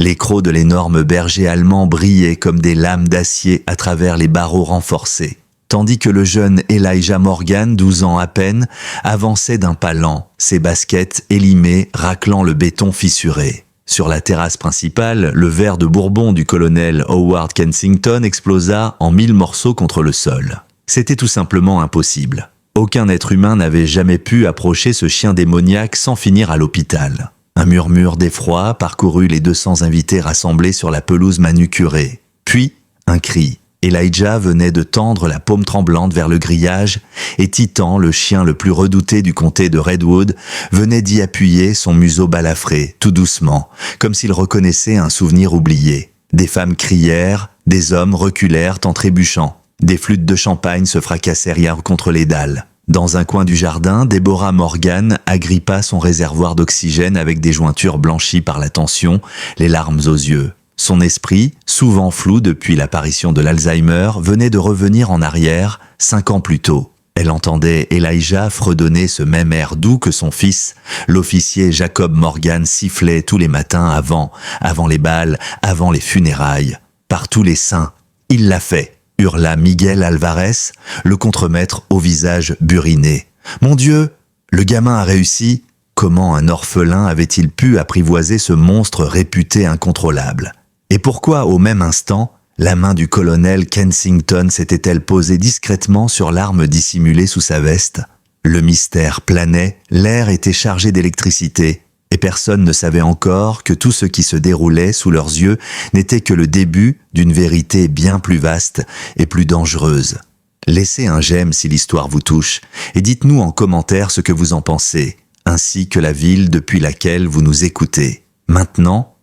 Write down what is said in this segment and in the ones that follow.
Les crocs de l'énorme berger allemand brillaient comme des lames d'acier à travers les barreaux renforcés, tandis que le jeune Elijah Morgan, 12 ans à peine, avançait d'un pas lent, ses baskets élimées raclant le béton fissuré. Sur la terrasse principale, le verre de bourbon du colonel Howard Kensington explosa en 1000 morceaux contre le sol. C'était tout simplement impossible. Aucun être humain n'avait jamais pu approcher ce chien démoniaque sans finir à l'hôpital. Un murmure d'effroi parcourut les 200 invités rassemblés sur la pelouse manucurée. Puis, un cri. Elijah venait de tendre la paume tremblante vers le grillage et Titan, le chien le plus redouté du comté de Redwood, venait d'y appuyer son museau balafré, tout doucement, comme s'il reconnaissait un souvenir oublié. Des femmes crièrent, des hommes reculèrent en trébuchant. Des flûtes de champagne se fracassèrent contre les dalles. Dans un coin du jardin, Deborah Morgan agrippa son réservoir d'oxygène avec des jointures blanchies par la tension, les larmes aux yeux. Son esprit, souvent flou depuis l'apparition de l'Alzheimer, venait de revenir en arrière 5 ans plus tôt. Elle entendait Elijah fredonner ce même air doux que son fils, l'officier Jacob Morgan, sifflait tous les matins avant les bals, avant les funérailles. Par tous les saints, il l'a fait, hurla Miguel Alvarez, le contremaître au visage buriné. Mon Dieu, le gamin a réussi. Comment un orphelin avait-il pu apprivoiser ce monstre réputé incontrôlable? Et pourquoi, au même instant, la main du colonel Kensington s'était-elle posée discrètement sur l'arme dissimulée sous sa veste? Le mystère planait, l'air était chargé d'électricité, et personne ne savait encore que tout ce qui se déroulait sous leurs yeux n'était que le début d'une vérité bien plus vaste et plus dangereuse. Laissez un j'aime si l'histoire vous touche, et dites-nous en commentaire ce que vous en pensez, ainsi que la ville depuis laquelle vous nous écoutez. Maintenant,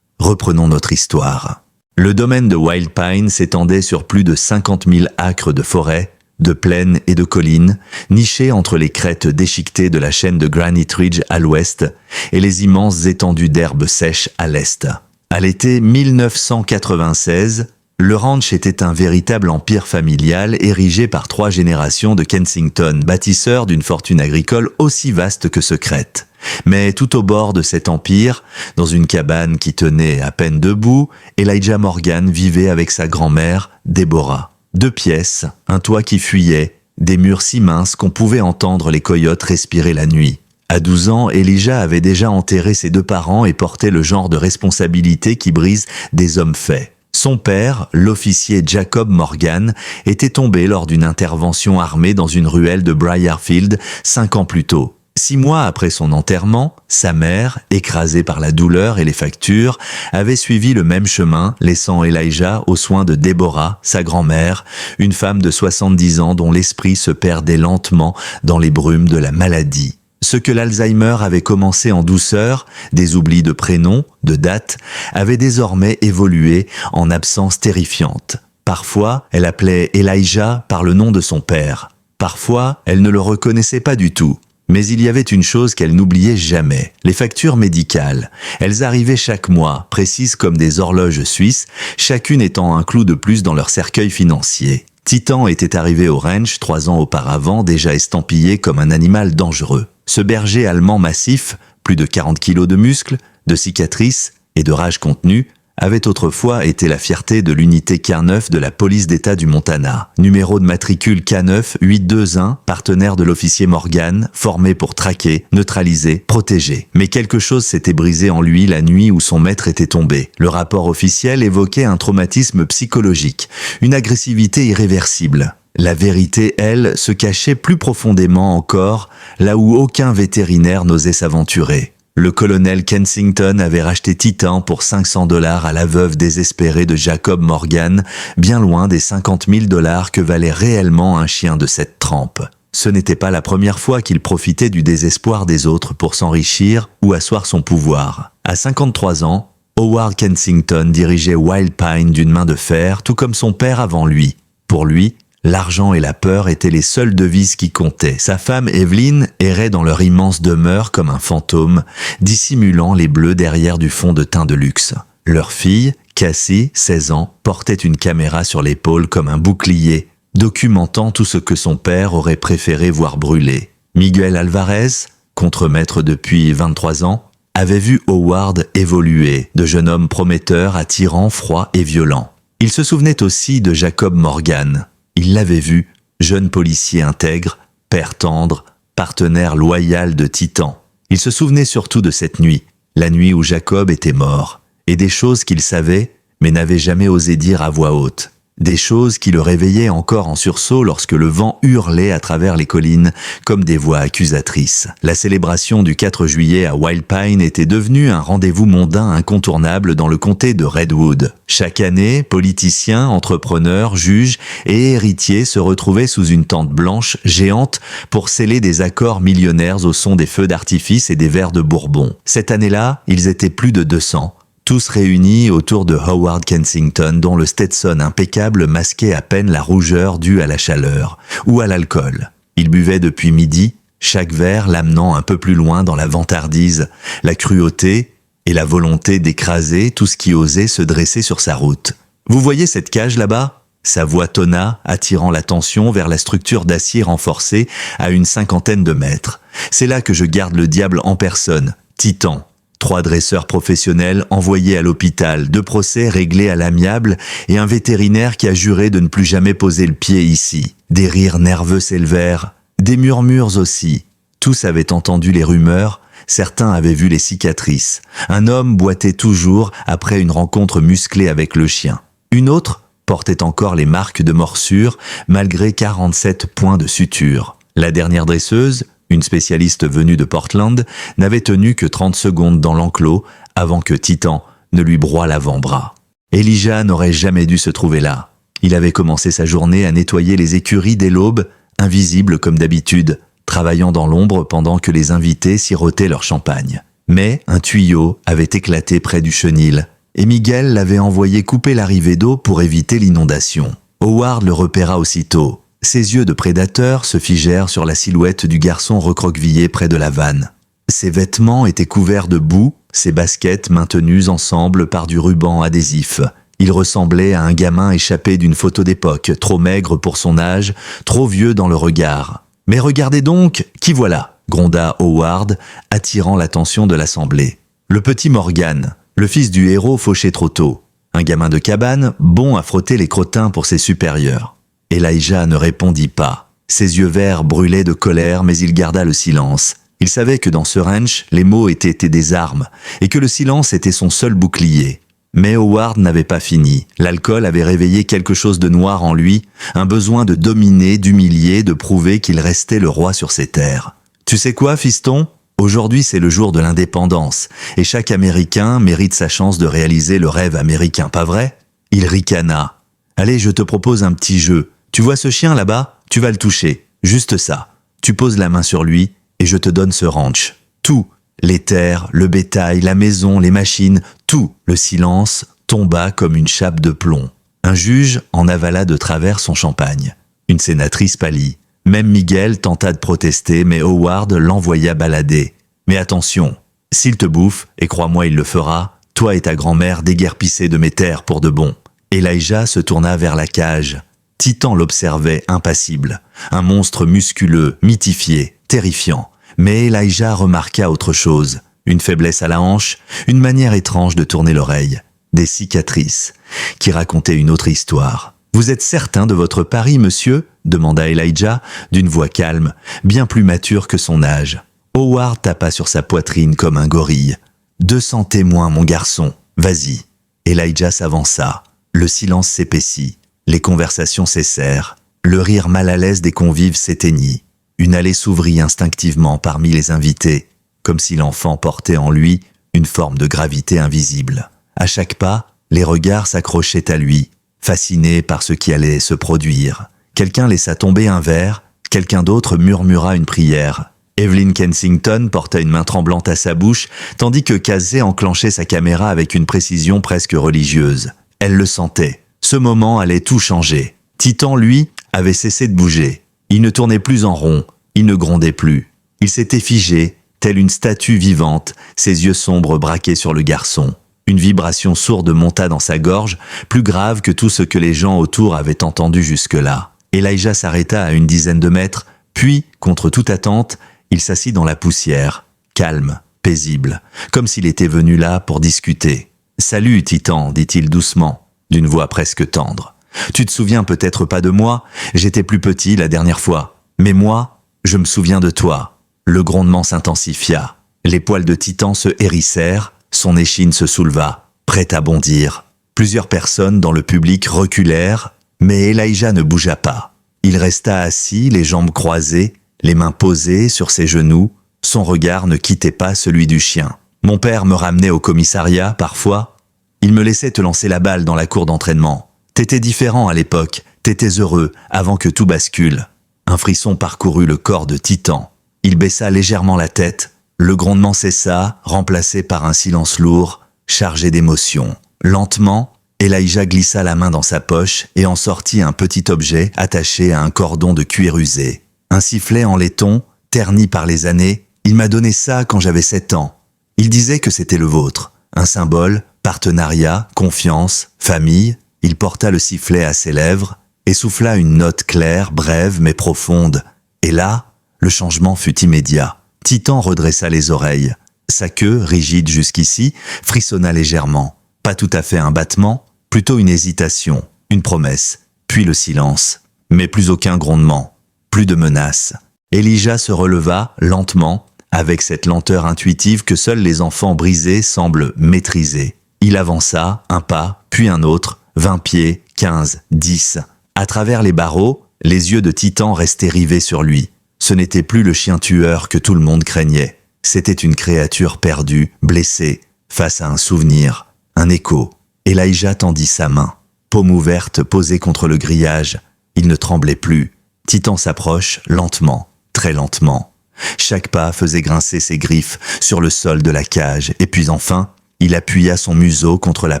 reprenons notre histoire. Le domaine de Wild Pine s'étendait sur plus de 50 000 acres de forêt, de plaines et de collines, nichés entre les crêtes déchiquetées de la chaîne de Granite Ridge à l'ouest et les immenses étendues d'herbes sèches à l'est. À l'été 1996, le ranch était un véritable empire familial érigé par 3 générations de Kensington, bâtisseurs d'une fortune agricole aussi vaste que secrète. Mais tout au bord de cet empire, dans une cabane qui tenait à peine debout, Elijah Morgan vivait avec sa grand-mère, Deborah. 2 pièces, un toit qui fuyait, des murs si minces qu'on pouvait entendre les coyotes respirer la nuit. À 12 ans, Elijah avait déjà enterré ses 2 parents et portait le genre de responsabilité qui brise des hommes faits. Son père, l'officier Jacob Morgan, était tombé lors d'une intervention armée dans une ruelle de Briarfield 5 ans plus tôt. 6 mois après son enterrement, sa mère, écrasée par la douleur et les factures, avait suivi le même chemin, laissant Elijah aux soins de Deborah, sa grand-mère, une femme de 70 ans dont l'esprit se perdait lentement dans les brumes de la maladie. Ce que l'Alzheimer avait commencé en douceur, des oublis de prénoms, de dates, avait désormais évolué en absence terrifiante. Parfois, elle appelait Elijah par le nom de son père. Parfois, elle ne le reconnaissait pas du tout. Mais il y avait une chose qu'elle n'oubliait jamais, les factures médicales. Elles arrivaient chaque mois, précises comme des horloges suisses, chacune étant un clou de plus dans leur cercueil financier. Titan était arrivé au ranch 3 ans auparavant, déjà estampillé comme un animal dangereux. Ce berger allemand massif, plus de 40 kilos de muscles, de cicatrices et de rage contenue, avait autrefois été la fierté de l'unité K9 de la police d'État du Montana. Numéro de matricule K9 821, partenaire de l'officier Morgan, formé pour traquer, neutraliser, protéger. Mais quelque chose s'était brisé en lui la nuit où son maître était tombé. Le rapport officiel évoquait un traumatisme psychologique, une agressivité irréversible. La vérité, elle, se cachait plus profondément encore, là où aucun vétérinaire n'osait s'aventurer. Le colonel Kensington avait racheté Titan pour $500 à la veuve désespérée de Jacob Morgan, bien loin des $50 000 que valait réellement un chien de cette trempe. Ce n'était pas la première fois qu'il profitait du désespoir des autres pour s'enrichir ou asseoir son pouvoir. À 53 ans, Howard Kensington dirigeait Wild Pine d'une main de fer, tout comme son père avant lui. Pour lui, l'argent et la peur étaient les seules devises qui comptaient. Sa femme Evelyn errait dans leur immense demeure comme un fantôme, dissimulant les bleus derrière du fond de teint de luxe. Leur fille, Cassie, 16 ans, portait une caméra sur l'épaule comme un bouclier, documentant tout ce que son père aurait préféré voir brûler. Miguel Alvarez, contremaître depuis 23 ans, avait vu Howard évoluer, de jeune homme prometteur à tyran froid et violent. Il se souvenait aussi de Jacob Morgan. Il l'avait vu, jeune policier intègre, père tendre, partenaire loyal de Titan. Il se souvenait surtout de cette nuit, la nuit où Jacob était mort, et des choses qu'il savait, mais n'avait jamais osé dire à voix haute. Des choses qui le réveillaient encore en sursaut lorsque le vent hurlait à travers les collines comme des voix accusatrices. La célébration du 4 juillet à Wild Pine était devenue un rendez-vous mondain incontournable dans le comté de Redwood. Chaque année, politiciens, entrepreneurs, juges et héritiers se retrouvaient sous une tente blanche géante pour sceller des accords millionnaires au son des feux d'artifice et des verres de Bourbon. Cette année-là, ils étaient plus de 200. Tous réunis autour de Howard Kensington, dont le Stetson impeccable masquait à peine la rougeur due à la chaleur ou à l'alcool. Il buvait depuis midi, chaque verre l'amenant un peu plus loin dans la vantardise, la cruauté et la volonté d'écraser tout ce qui osait se dresser sur sa route. « Vous voyez cette cage là-bas » Sa voix tonna, attirant l'attention vers la structure d'acier renforcée à une 50aine de mètres. « C'est là que je garde le diable en personne, Titan. » 3 dresseurs professionnels envoyés à l'hôpital, 2 procès réglés à l'amiable et un vétérinaire qui a juré de ne plus jamais poser le pied ici. Des rires nerveux s'élevèrent, des murmures aussi. Tous avaient entendu les rumeurs, certains avaient vu les cicatrices. Un homme boitait toujours après une rencontre musclée avec le chien. Une autre portait encore les marques de morsure malgré 47 points de suture. La dernière dresseuse, une spécialiste venue de Portland, n'avait tenu que 30 secondes dans l'enclos avant que Titan ne lui broie l'avant-bras. Elijah n'aurait jamais dû se trouver là. Il avait commencé sa journée à nettoyer les écuries dès l'aube, invisible comme d'habitude, travaillant dans l'ombre pendant que les invités sirotaient leur champagne. Mais un tuyau avait éclaté près du chenil, et Miguel l'avait envoyé couper l'arrivée d'eau pour éviter l'inondation. Howard le repéra aussitôt. Ses yeux de prédateur se figèrent sur la silhouette du garçon recroquevillé près de la vanne. Ses vêtements étaient couverts de boue, ses baskets maintenues ensemble par du ruban adhésif. Il ressemblait à un gamin échappé d'une photo d'époque, trop maigre pour son âge, trop vieux dans le regard. « Mais regardez donc, qui voilà ?» gronda Howard, attirant l'attention de l'assemblée. Le petit Morgan, le fils du héros fauché trop tôt. Un gamin de cabane, bon à frotter les crottins pour ses supérieurs. Elijah ne répondit pas. Ses yeux verts brûlaient de colère, mais il garda le silence. Il savait que dans ce ranch, les mots étaient des armes, et que le silence était son seul bouclier. Mais Howard n'avait pas fini. L'alcool avait réveillé quelque chose de noir en lui, un besoin de dominer, d'humilier, de prouver qu'il restait le roi sur ses terres. « Tu sais quoi, fiston ? Aujourd'hui, c'est le jour de l'indépendance, et chaque Américain mérite sa chance de réaliser le rêve américain, pas vrai ?» Il ricana. « Allez, je te propose un petit jeu. Tu vois ce chien là-bas ? Tu vas le toucher. Juste ça. Tu poses la main sur lui et je te donne ce ranch. Tout. Les terres, le bétail, la maison, les machines, tout. » Le silence tomba comme une chape de plomb. Un juge en avala de travers son champagne. Une sénatrice pâlit. Même Miguel tenta de protester, mais Howard l'envoya balader. « Mais attention, s'il te bouffe, et crois-moi il le fera, toi et ta grand-mère déguerpissez de mes terres pour de bon. » Elijah se tourna vers la cage. Titan l'observait impassible, un monstre musculeux, mythifié, terrifiant. Mais Elijah remarqua autre chose, une faiblesse à la hanche, une manière étrange de tourner l'oreille, des cicatrices, qui racontaient une autre histoire. « Vous êtes certain de votre pari, monsieur ?» demanda Elijah, d'une voix calme, bien plus mature que son âge. Howard tapa sur sa poitrine comme un gorille. « 200 témoins, mon garçon, vas-y. » Elijah s'avança. Le silence s'épaissit. Les conversations cessèrent. Le rire mal à l'aise des convives s'éteignit. Une allée s'ouvrit instinctivement parmi les invités, comme si l'enfant portait en lui une forme de gravité invisible. À chaque pas, les regards s'accrochaient à lui, fascinés par ce qui allait se produire. Quelqu'un laissa tomber un verre, quelqu'un d'autre murmura une prière. Evelyn Kensington porta une main tremblante à sa bouche, tandis que Casey enclenchait sa caméra avec une précision presque religieuse. Elle le sentait. Ce moment allait tout changer. Titan, lui, avait cessé de bouger. Il ne tournait plus en rond, il ne grondait plus. Il s'était figé, telle une statue vivante, ses yeux sombres braqués sur le garçon. Une vibration sourde monta dans sa gorge, plus grave que tout ce que les gens autour avaient entendu jusque-là. Elijah s'arrêta à une dizaine de mètres, puis, contre toute attente, il s'assit dans la poussière, calme, paisible, comme s'il était venu là pour discuter. « Salut, Titan », dit-il doucement, d'une voix presque tendre. « Tu te souviens peut-être pas de moi, j'étais plus petit la dernière fois. Mais moi, je me souviens de toi. » Le grondement s'intensifia. Les poils de Titan se hérissèrent, son échine se souleva, prête à bondir. Plusieurs personnes dans le public reculèrent, mais Elijah ne bougea pas. Il resta assis, les jambes croisées, les mains posées sur ses genoux. Son regard ne quittait pas celui du chien. Mon père me ramenait au commissariat, parfois. Il me laissait te lancer la balle dans la cour d'entraînement. T'étais différent à l'époque, t'étais heureux, avant que tout bascule. Un frisson parcourut le corps de Titan. Il baissa légèrement la tête. Le grondement cessa, remplacé par un silence lourd, chargé d'émotion. Lentement, Elijah glissa la main dans sa poche et en sortit un petit objet attaché à un cordon de cuir usé. Un sifflet en laiton, terni par les années. Il m'a donné ça quand j'avais 7 ans. Il disait que c'était le vôtre. Un symbole, partenariat, confiance, famille. Il porta le sifflet à ses lèvres et souffla une note claire, brève mais profonde. Et là, le changement fut immédiat. Titan redressa les oreilles. Sa queue, rigide jusqu'ici, frissonna légèrement. Pas tout à fait un battement, plutôt une hésitation, une promesse, puis le silence. Mais plus aucun grondement, plus de menace. Elijah se releva, lentement, avec cette lenteur intuitive que seuls les enfants brisés semblent maîtriser. Il avança, un pas, puis un autre, 20 pieds, 15, 10. À travers les barreaux, les yeux de Titan restaient rivés sur lui. Ce n'était plus le chien tueur que tout le monde craignait. C'était une créature perdue, blessée, face à un souvenir, un écho. Elijah tendit sa main. Paume ouverte posée contre le grillage. Il ne tremblait plus. Titan s'approche, lentement, très lentement. Chaque pas faisait grincer ses griffes sur le sol de la cage, et puis enfin, il appuya son museau contre la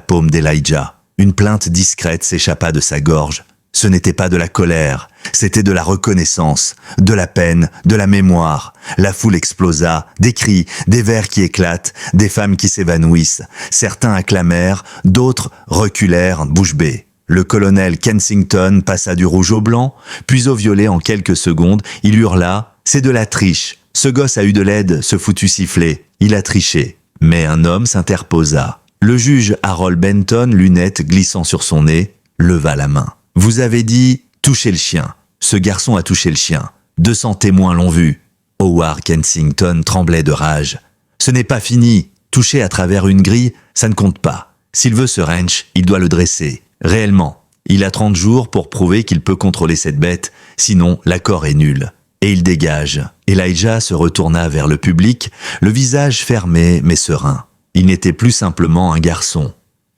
paume d'Elijah. Une plainte discrète s'échappa de sa gorge. Ce n'était pas de la colère, c'était de la reconnaissance, de la peine, de la mémoire. La foule explosa, des cris, des vers qui éclatent, des femmes qui s'évanouissent. Certains acclamèrent, d'autres reculèrent bouche bée. Le colonel Kensington passa du rouge au blanc, puis au violet en quelques secondes. Il hurla « C'est de la triche. Ce gosse a eu de l'aide, ce foutu sifflet. Il a triché. » Mais un homme s'interposa. Le juge Harold Benton, lunettes glissant sur son nez, leva la main. « Vous avez dit « touchez le chien ». Ce garçon a touché le chien. 200 témoins l'ont vu. Howard Kensington tremblait de rage. « Ce n'est pas fini. Toucher à travers une grille, ça ne compte pas. S'il veut ce ranch, il doit le dresser. Réellement. Il a 30 jours pour prouver qu'il peut contrôler cette bête, sinon l'accord est nul. » Et il dégage. Elijah se retourna vers le public, le visage fermé mais serein. Il n'était plus simplement un garçon.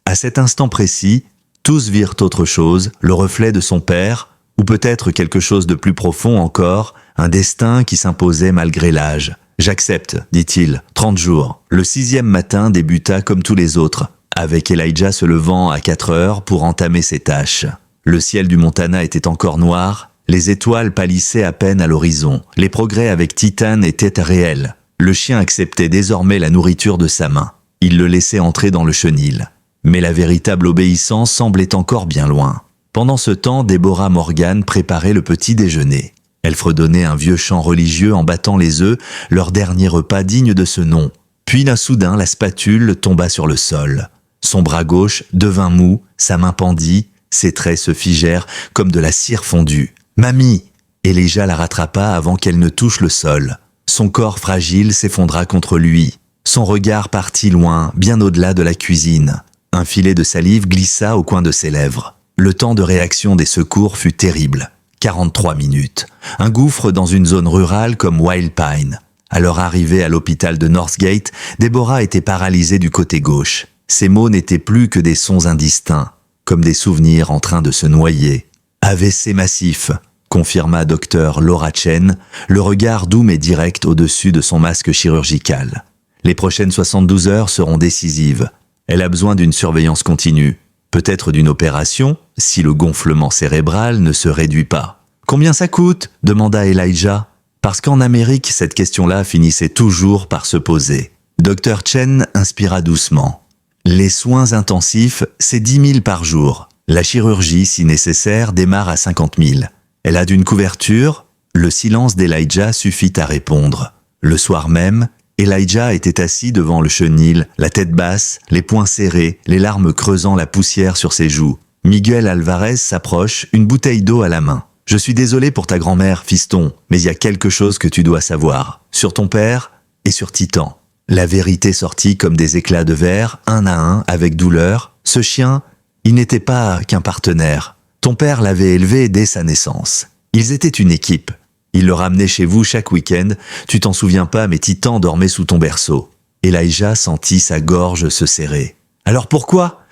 À cet instant précis, tous virent autre chose, le reflet de son père, ou peut-être quelque chose de plus profond encore, un destin qui s'imposait malgré l'âge. « J'accepte, dit-il, 30 jours. » Le 6e matin débuta comme tous les autres, avec Elijah se levant à 4 heures pour entamer ses tâches. Le ciel du Montana était encore noir, les étoiles pâlissaient à peine à l'horizon. Les progrès avec Titan étaient réels. Le chien acceptait désormais la nourriture de sa main. Il le laissait entrer dans le chenil. Mais la véritable obéissance semblait encore bien loin. Pendant ce temps, Deborah Morgan préparait le petit déjeuner. Elle fredonnait un vieux chant religieux en battant les œufs, leur dernier repas digne de ce nom. Puis d'un soudain, la spatule tomba sur le sol. Son bras gauche devint mou, sa main pendit, ses traits se figèrent comme de la cire fondue. « Mamie !» Elijah la rattrapa avant qu'elle ne touche le sol. Son corps fragile s'effondra contre lui. Son regard partit loin, bien au-delà de la cuisine. Un filet de salive glissa au coin de ses lèvres. Le temps de réaction des secours fut terrible. 43 minutes. Un gouffre dans une zone rurale comme Wild Pine. À leur arrivée à l'hôpital de Northgate, Deborah était paralysée du côté gauche. Ses mots n'étaient plus que des sons indistincts, comme des souvenirs en train de se noyer. AVC massif, confirma Dr Laura Chen, le regard doux mais direct au-dessus de son masque chirurgical. Les prochaines 72 heures seront décisives. Elle a besoin d'une surveillance continue, peut-être d'une opération, si le gonflement cérébral ne se réduit pas. « Combien ça coûte ?» demanda Elijah. Parce qu'en Amérique, cette question-là finissait toujours par se poser. Dr Chen inspira doucement. « Les soins intensifs, c'est 10 000 par jour. La chirurgie, si nécessaire, démarre à 50 000. Elle a d'une couverture ?» Le silence d'Elijah suffit à répondre. Le soir même, Elijah était assis devant le chenil, la tête basse, les poings serrés, les larmes creusant la poussière sur ses joues. Miguel Alvarez s'approche, une bouteille d'eau à la main. « Je suis désolé pour ta grand-mère, fiston, mais il y a quelque chose que tu dois savoir. Sur ton père et sur Titan. » La vérité sortit comme des éclats de verre, un à un, avec douleur. Ce chien, il n'était pas qu'un partenaire. Ton père l'avait élevé dès sa naissance. Ils étaient une équipe. Il le ramenait chez vous chaque week-end. Tu t'en souviens pas, mais Titan dormait sous ton berceau. Elijah sentit sa gorge se serrer. Alors pourquoi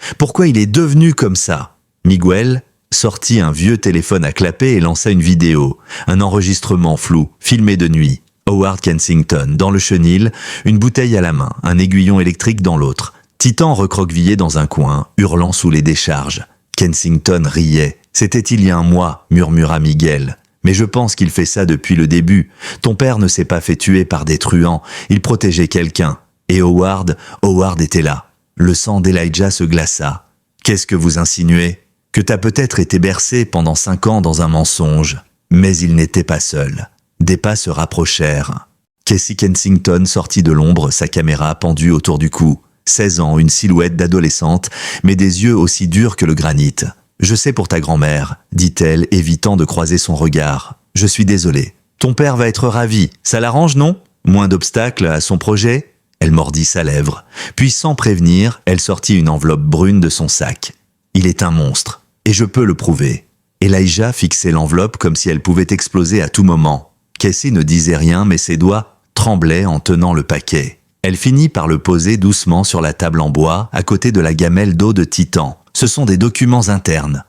il est devenu comme ça? Miguel sortit un vieux téléphone à clapet et lança une vidéo, un enregistrement flou, filmé de nuit. Howard Kensington, dans le chenil, une bouteille à la main, un aiguillon électrique dans l'autre. Titan recroquevillé dans un coin, hurlant sous les décharges. Kensington riait. « C'était il y a un mois », murmura Miguel. « Mais je pense qu'il fait ça depuis le début. Ton père ne s'est pas fait tuer par des truands, il protégeait quelqu'un. Et Howard était là. » Le sang d'Elijah se glaça. « Qu'est-ce que vous insinuez ? Que t'as peut-être été bercé pendant 5 ans dans un mensonge. » Mais il n'était pas seul. Des pas se rapprochèrent. Casey Kensington sortit de l'ombre, sa caméra pendue autour du cou. 16 ans, une silhouette d'adolescente, mais des yeux aussi durs que le granit. « Je sais pour ta grand-mère », dit-elle, évitant de croiser son regard. « Je suis désolée. Ton père va être ravi. Ça l'arrange, non ? Moins d'obstacles à son projet ?» Elle mordit sa lèvre. Puis, sans prévenir, elle sortit une enveloppe brune de son sac. « Il est un monstre, et je peux le prouver. » Elijah fixait l'enveloppe comme si elle pouvait exploser à tout moment. Casey ne disait rien, mais ses doigts tremblaient en tenant le paquet. Elle finit par le poser doucement sur la table en bois, à côté de la gamelle d'eau de Titan. Ce sont des documents internes.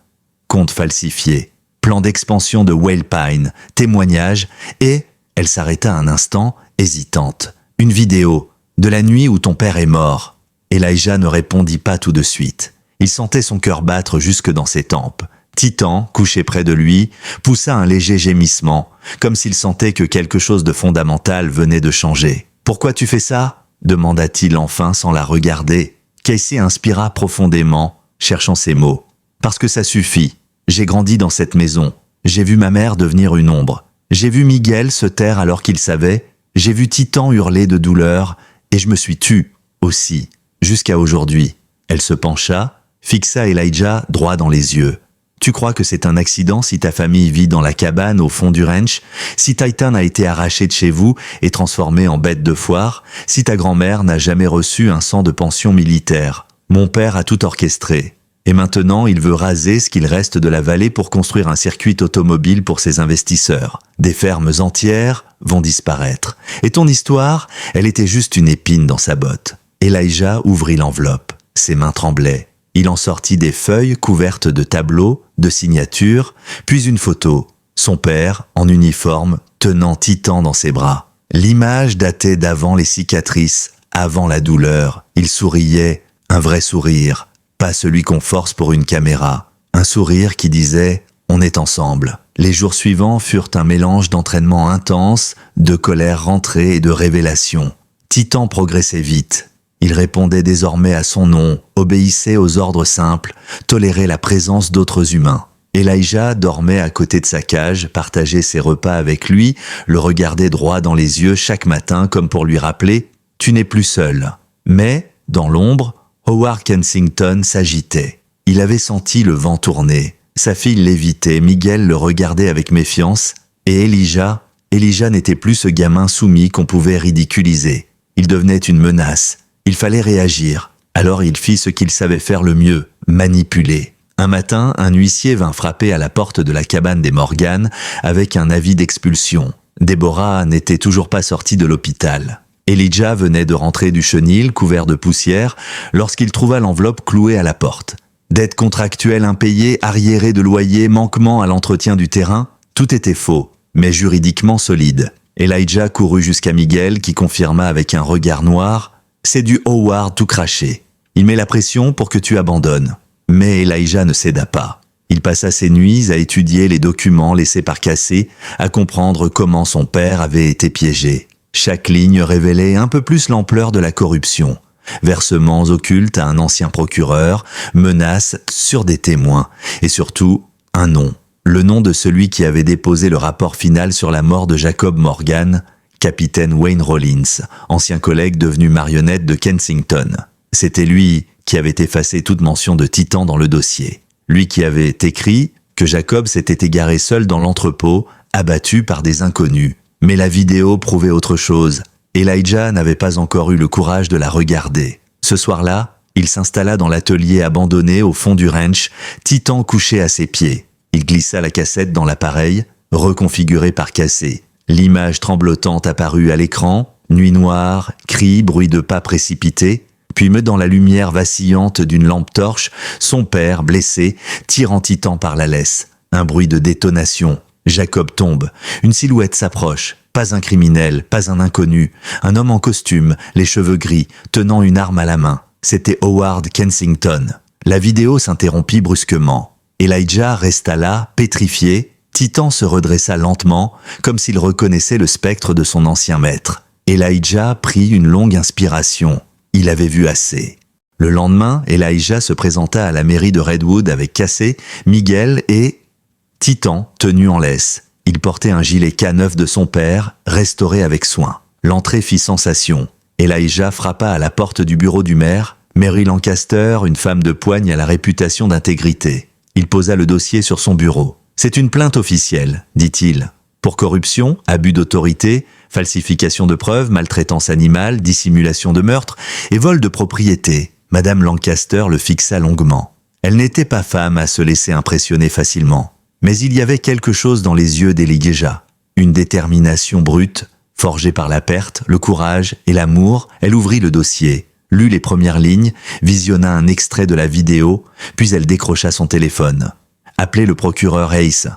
Comptes falsifiés, plan d'expansion de Whale Pine, témoignages, et elle s'arrêta un instant, hésitante. Une vidéo, de la nuit où ton père est mort. Elijah ne répondit pas tout de suite. Il sentait son cœur battre jusque dans ses tempes. Titan, couché près de lui, poussa un léger gémissement, comme s'il sentait que quelque chose de fondamental venait de changer. « Pourquoi tu fais ça ?» demanda-t-il enfin sans la regarder. Casey inspira profondément, cherchant ses mots. « Parce que ça suffit. J'ai grandi dans cette maison. J'ai vu ma mère devenir une ombre. J'ai vu Miguel se taire alors qu'il savait. J'ai vu Titan hurler de douleur. Et je me suis tue, aussi, jusqu'à aujourd'hui. » Elle se pencha, fixa Elijah droit dans les yeux. Tu crois que c'est un accident si ta famille vit dans la cabane au fond du ranch, si Titan a été arraché de chez vous et transformé en bête de foire, si ta grand-mère n'a jamais reçu un sang de pension militaire. Mon père a tout orchestré. Et maintenant, il veut raser ce qu'il reste de la vallée pour construire un circuit automobile pour ses investisseurs. Des fermes entières vont disparaître. Et ton histoire, elle était juste une épine dans sa botte. Elijah ouvrit l'enveloppe. Ses mains tremblaient. Il en sortit des feuilles couvertes de tableaux, de signatures, puis une photo. Son père, en uniforme, tenant Titan dans ses bras. L'image datait d'avant les cicatrices, avant la douleur. Il souriait, un vrai sourire, pas celui qu'on force pour une caméra. Un sourire qui disait « On est ensemble ». Les jours suivants furent un mélange d'entraînement intense, de colère rentrée et de révélation. Titan progressait vite. Il répondait désormais à son nom, obéissait aux ordres simples, tolérait la présence d'autres humains. Elijah dormait à côté de sa cage, partageait ses repas avec lui, le regardait droit dans les yeux chaque matin comme pour lui rappeler « Tu n'es plus seul ». Mais, dans l'ombre, Howard Kensington s'agitait. Il avait senti le vent tourner. Sa fille l'évitait, Miguel le regardait avec méfiance, et Elijah n'était plus ce gamin soumis qu'on pouvait ridiculiser. Il devenait une menace. Il fallait réagir. Alors il fit ce qu'il savait faire le mieux, manipuler. Un matin, un huissier vint frapper à la porte de la cabane des Morgan avec un avis d'expulsion. Deborah n'était toujours pas sortie de l'hôpital. Elijah venait de rentrer du chenil, couvert de poussière, lorsqu'il trouva l'enveloppe clouée à la porte. Dettes contractuelles impayées, arriérés de loyer, manquement à l'entretien du terrain, tout était faux, mais juridiquement solide. Elijah courut jusqu'à Miguel qui confirma avec un regard noir « C'est du Howard tout craché. Il met la pression pour que tu abandonnes. » Mais Elijah ne céda pas. Il passa ses nuits à étudier les documents laissés par Casey, à comprendre comment son père avait été piégé. Chaque ligne révélait un peu plus l'ampleur de la corruption. Versements occultes à un ancien procureur, menaces sur des témoins, et surtout, un nom. Le nom de celui qui avait déposé le rapport final sur la mort de Jacob Morgan, capitaine Wayne Rollins, ancien collègue devenu marionnette de Kensington. C'était lui qui avait effacé toute mention de Titan dans le dossier. Lui qui avait écrit que Jacob s'était égaré seul dans l'entrepôt, abattu par des inconnus. Mais la vidéo prouvait autre chose. Elijah n'avait pas encore eu le courage de la regarder. Ce soir-là, il s'installa dans l'atelier abandonné au fond du ranch, Titan couché à ses pieds. Il glissa la cassette dans l'appareil, reconfiguré par Casey. L'image tremblotante apparut à l'écran, nuit noire, cris, bruit de pas précipités, puis dans la lumière vacillante d'une lampe torche, son père, blessé, tirant Titan par la laisse. Un bruit de détonation. Jacob tombe. Une silhouette s'approche. Pas un criminel, pas un inconnu. Un homme en costume, les cheveux gris, tenant une arme à la main. C'était Howard Kensington. La vidéo s'interrompit brusquement. Elijah resta là, pétrifié. Titan se redressa lentement, comme s'il reconnaissait le spectre de son ancien maître. Elijah prit une longue inspiration. Il avait vu assez. Le lendemain, Elijah se présenta à la mairie de Redwood avec Casey, Miguel et Titan tenu en laisse. Il portait un gilet K9 de son père, restauré avec soin. L'entrée fit sensation. Elijah frappa à la porte du bureau du maire. Mary Lancaster, une femme de poigne à la réputation d'intégrité. Il posa le dossier sur son bureau. « C'est une plainte officielle, dit-il. Pour corruption, abus d'autorité, falsification de preuves, maltraitance animale, dissimulation de meurtre et vol de propriété. » Madame Lancaster le fixa longuement. Elle n'était pas femme à se laisser impressionner facilement. Mais il y avait quelque chose dans les yeux d'Elijah. Une détermination brute, forgée par la perte, le courage et l'amour. Elle ouvrit le dossier, lut les premières lignes, visionna un extrait de la vidéo, puis elle décrocha son téléphone. Appelez le procureur Hayes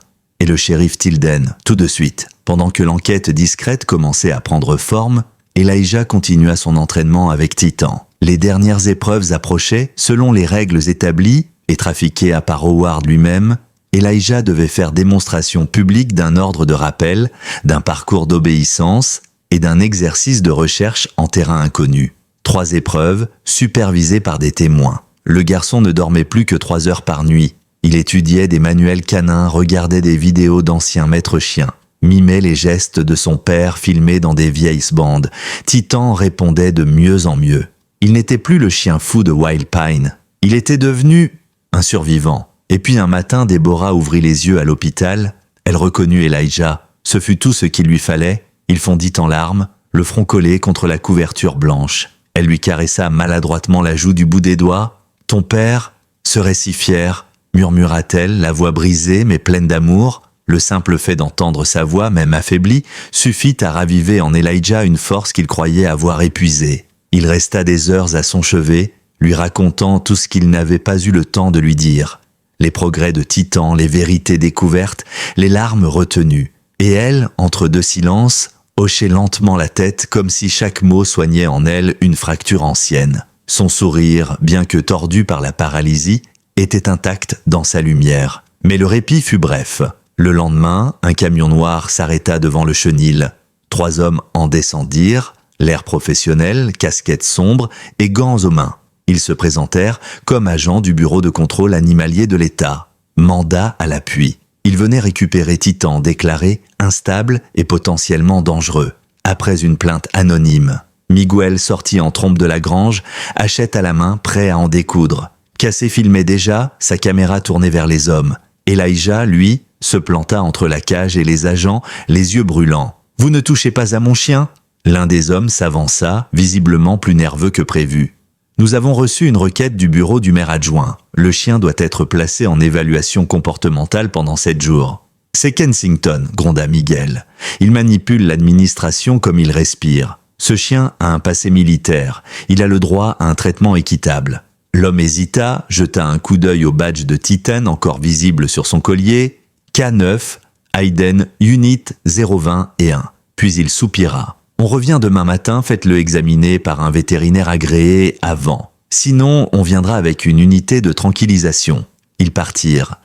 et le shérif Tilden, tout de suite. Pendant que l'enquête discrète commençait à prendre forme, Elijah continua son entraînement avec Titan. Les dernières épreuves approchaient, selon les règles établies et trafiquées à part Howard lui-même. Elijah devait faire démonstration publique d'un ordre de rappel, d'un parcours d'obéissance et d'un exercice de recherche en terrain inconnu. 3 épreuves, supervisées par des témoins. Le garçon ne dormait plus que 3 heures par nuit. Il étudiait des manuels canins, regardait des vidéos d'anciens maîtres chiens, mimait les gestes de son père filmés dans des vieilles bandes. Titan répondait de mieux en mieux. Il n'était plus le chien fou de Wild Pine. Il était devenu un survivant. Et puis un matin, Deborah ouvrit les yeux à l'hôpital. Elle reconnut Elijah. Ce fut tout ce qu'il lui fallait. Il fondit en larmes, le front collé contre la couverture blanche. Elle lui caressa maladroitement la joue du bout des doigts. « Ton père serait si fier », murmura-t-elle, la voix brisée mais pleine d'amour. Le simple fait d'entendre sa voix, même affaiblie, suffit à raviver en Elijah une force qu'il croyait avoir épuisée. Il resta des heures à son chevet, lui racontant tout ce qu'il n'avait pas eu le temps de lui dire. Les progrès de Titan, les vérités découvertes, les larmes retenues. Et elle, entre 2 silences, hochait lentement la tête comme si chaque mot soignait en elle une fracture ancienne. Son sourire, bien que tordu par la paralysie, était intact dans sa lumière. Mais le répit fut bref. Le lendemain, un camion noir s'arrêta devant le chenil. 3 hommes en descendirent, l'air professionnel, casquette sombre et gants aux mains. Ils se présentèrent comme agents du bureau de contrôle animalier de l'État. Mandat à l'appui. Ils venaient récupérer Titan déclaré instable et potentiellement dangereux. Après une plainte anonyme, Miguel sortit en trompe de la grange, hachette à la main, prêt à en découdre. Casey filmait déjà, sa caméra tournée vers les hommes. Elijah, lui, se planta entre la cage et les agents, les yeux brûlants. « Vous ne touchez pas à mon chien ?» L'un des hommes s'avança, visiblement plus nerveux que prévu. « Nous avons reçu une requête du bureau du maire adjoint. Le chien doit être placé en évaluation comportementale pendant 7 jours. »« C'est Kensington, » gronda Miguel. « Il manipule l'administration comme il respire. Ce chien a un passé militaire. Il a le droit à un traitement équitable. » L'homme hésita, jeta un coup d'œil au badge de Titan encore visible sur son collier. K9, Hayden, Unit 020 et 1. Puis il soupira. « On revient demain matin, faites-le examiner par un vétérinaire agréé avant. Sinon, on viendra avec une unité de tranquillisation. » Ils partirent.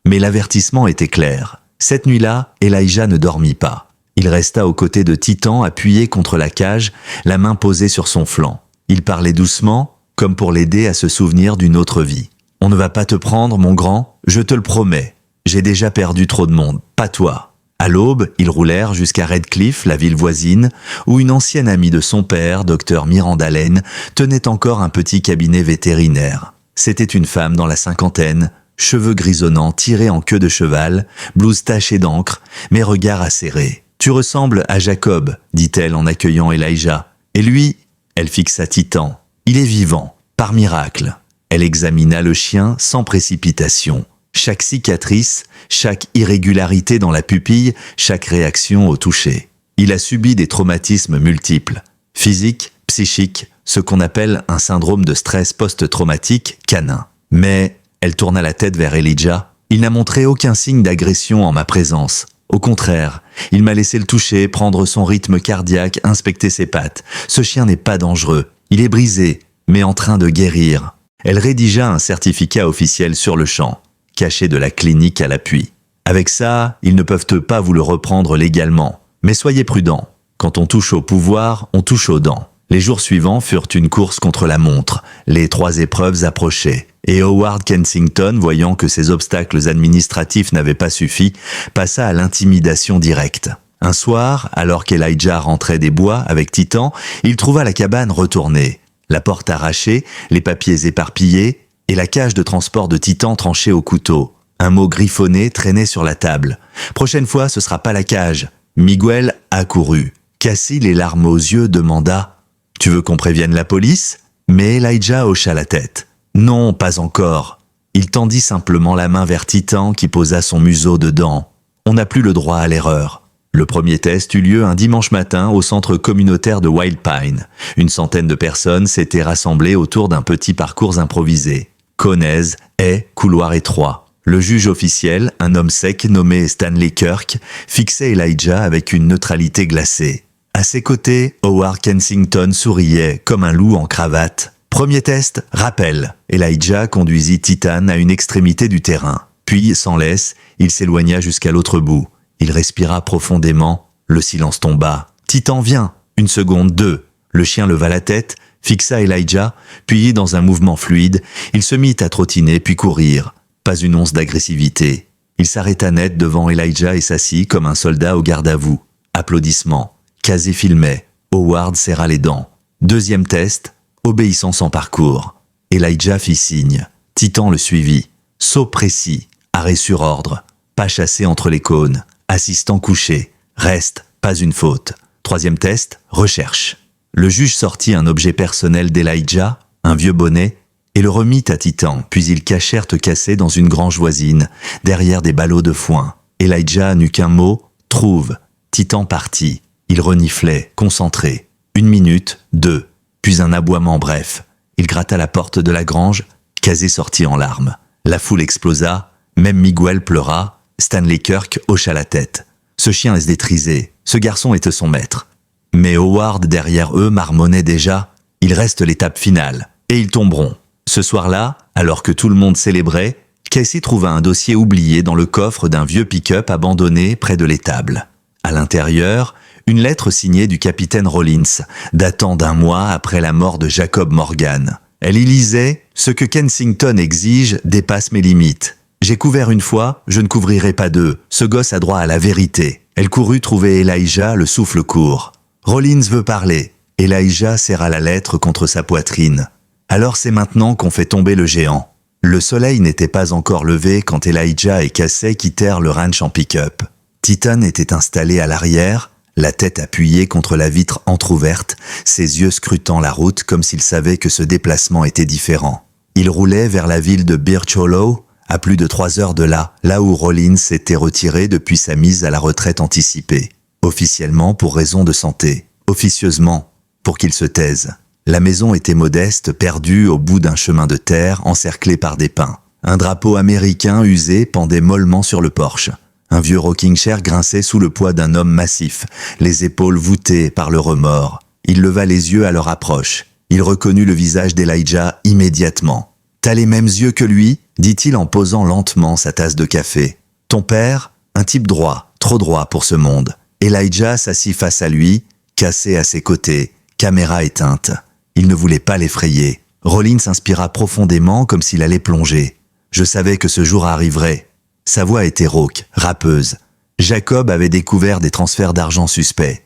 Mais l'avertissement était clair. Cette nuit-là, Elijah ne dormit pas. Il resta aux côtés de Titan, appuyé contre la cage, la main posée sur son flanc. Il parlait doucement, comme pour l'aider à se souvenir d'une autre vie. « On ne va pas te prendre, mon grand, je te le promets. J'ai déjà perdu trop de monde, pas toi. À l'aube, ils roulèrent jusqu'à Redcliffe, la ville voisine, où une ancienne amie de son père, Dr Miranda Lane, tenait encore un petit cabinet vétérinaire. C'était une femme dans la cinquantaine, cheveux grisonnants tirés en queue de cheval, blouse tachée d'encre, mais regard acéré. « Tu ressembles à Jacob, dit-elle en accueillant Elijah. Et lui, elle fixa Titan. Il est vivant, par miracle. » Elle examina le chien sans précipitation. Chaque cicatrice, chaque irrégularité dans la pupille, chaque réaction au toucher. Il a subi des traumatismes multiples, physiques, psychiques, ce qu'on appelle un syndrome de stress post-traumatique canin. Mais elle tourna la tête vers Elijah. Il n'a montré aucun signe d'agression en ma présence. Au contraire, il m'a laissé le toucher, prendre son rythme cardiaque, inspecter ses pattes. Ce chien n'est pas dangereux. Il est brisé, mais en train de guérir. Elle rédigea un certificat officiel sur le champ, caché de la clinique à l'appui. Avec ça, ils ne peuvent pas vous le reprendre légalement. Mais soyez prudents. Quand on touche au pouvoir, on touche aux dents. Les jours suivants furent une course contre la montre. Les 3 épreuves approchaient. Et Howard Kensington, voyant que ses obstacles administratifs n'avaient pas suffi, passa à l'intimidation directe. Un soir, alors qu'Elijah rentrait des bois avec Titan, il trouva la cabane retournée. La porte arrachée, les papiers éparpillés, et la cage de transport de Titan tranchée au couteau. Un mot griffonné traînait sur la table. « Prochaine fois, ce sera pas la cage. » Miguel accourut. Cassie, les larmes aux yeux, demanda « Tu veux qu'on prévienne la police ?» Mais Elijah hocha la tête. « Non, pas encore. » Il tendit simplement la main vers Titan qui posa son museau dedans. On n'a plus le droit à l'erreur. Le premier test eut lieu un dimanche matin au centre communautaire de Wild Pine. Une centaine de personnes s'étaient rassemblées autour d'un petit parcours improvisé. Cônes, haies, couloirs étroits. Le juge officiel, un homme sec nommé Stanley Kirk, fixait Elijah avec une neutralité glacée. À ses côtés, Howard Kensington souriait comme un loup en cravate. Premier test, rappel. Elijah conduisit Titan à une extrémité du terrain. Puis, sans laisse, il s'éloigna jusqu'à l'autre bout. Il respira profondément, le silence tomba. « Titan, viens !» 1 seconde, 2. Le chien leva la tête, fixa Elijah, puis dans un mouvement fluide, il se mit à trottiner puis courir. Pas une once d'agressivité. Il s'arrêta net devant Elijah et s'assit comme un soldat au garde-à-vous. Applaudissements. Casey filmait. Howard serra les dents. Deuxième test, obéissance en parcours. Elijah fit signe. Titan le suivit. Saut précis. Arrêt sur ordre. Pas chassé entre les cônes. Assistant couché. Reste. Pas une faute. Troisième test, recherche. Le juge sortit un objet personnel d'Elijah, un vieux bonnet, et le remit à Titan, puis ils cachèrent cassé dans une grange voisine, derrière des ballots de foin. Elijah n'eut qu'un mot, trouve. Titan partit. Il reniflait, concentré. 1 minute, 2. Puis un aboiement bref. Il gratta la porte de la grange, Casey sortit en larmes. La foule explosa, même Miguel pleura, Stanley Kirk hocha la tête. Ce chien est détrisé, ce garçon était son maître. Mais Howard derrière eux marmonnait déjà, il reste l'étape finale, et ils tomberont. Ce soir-là, alors que tout le monde célébrait, Casey trouva un dossier oublié dans le coffre d'un vieux pick-up abandonné près de l'étable. À l'intérieur, une lettre signée du capitaine Rollins, datant d'1 mois après la mort de Jacob Morgan. Elle y lisait « Ce que Kensington exige dépasse mes limites. J'ai couvert 1 fois, je ne couvrirai pas 2. Ce gosse a droit à la vérité. » Elle courut trouver Elijah, le souffle court. Rollins veut parler. Elijah serra la lettre contre sa poitrine. Alors c'est maintenant qu'on fait tomber le géant. Le soleil n'était pas encore levé quand Elijah et Casey quittèrent le ranch en pick-up. Titan était installé à l'arrière, la tête appuyée contre la vitre entr'ouverte, ses yeux scrutant la route comme s'il savait que ce déplacement était différent. Il roulait vers la ville de Birch Hollow, à plus de 3 heures de là où Rollins s'était retiré depuis sa mise à la retraite anticipée. Officiellement pour raison de santé, officieusement pour qu'il se taise. La maison était modeste, perdue au bout d'un chemin de terre, encerclée par des pins. Un drapeau américain usé pendait mollement sur le porche. Un vieux rocking chair grinçait sous le poids d'un homme massif, les épaules voûtées par le remords. Il leva les yeux à leur approche. Il reconnut le visage d'Elijah immédiatement. « T'as les mêmes yeux que lui ?» dit-il en posant lentement sa tasse de café. « Ton père, un type droit, trop droit pour ce monde. » Elijah s'assit face à lui, Casey à ses côtés, caméra éteinte. Il ne voulait pas l'effrayer. Rollins inspira profondément comme s'il allait plonger. Je savais que ce jour arriverait. Sa voix était rauque, râpeuse. Jacob avait découvert des transferts d'argent suspects.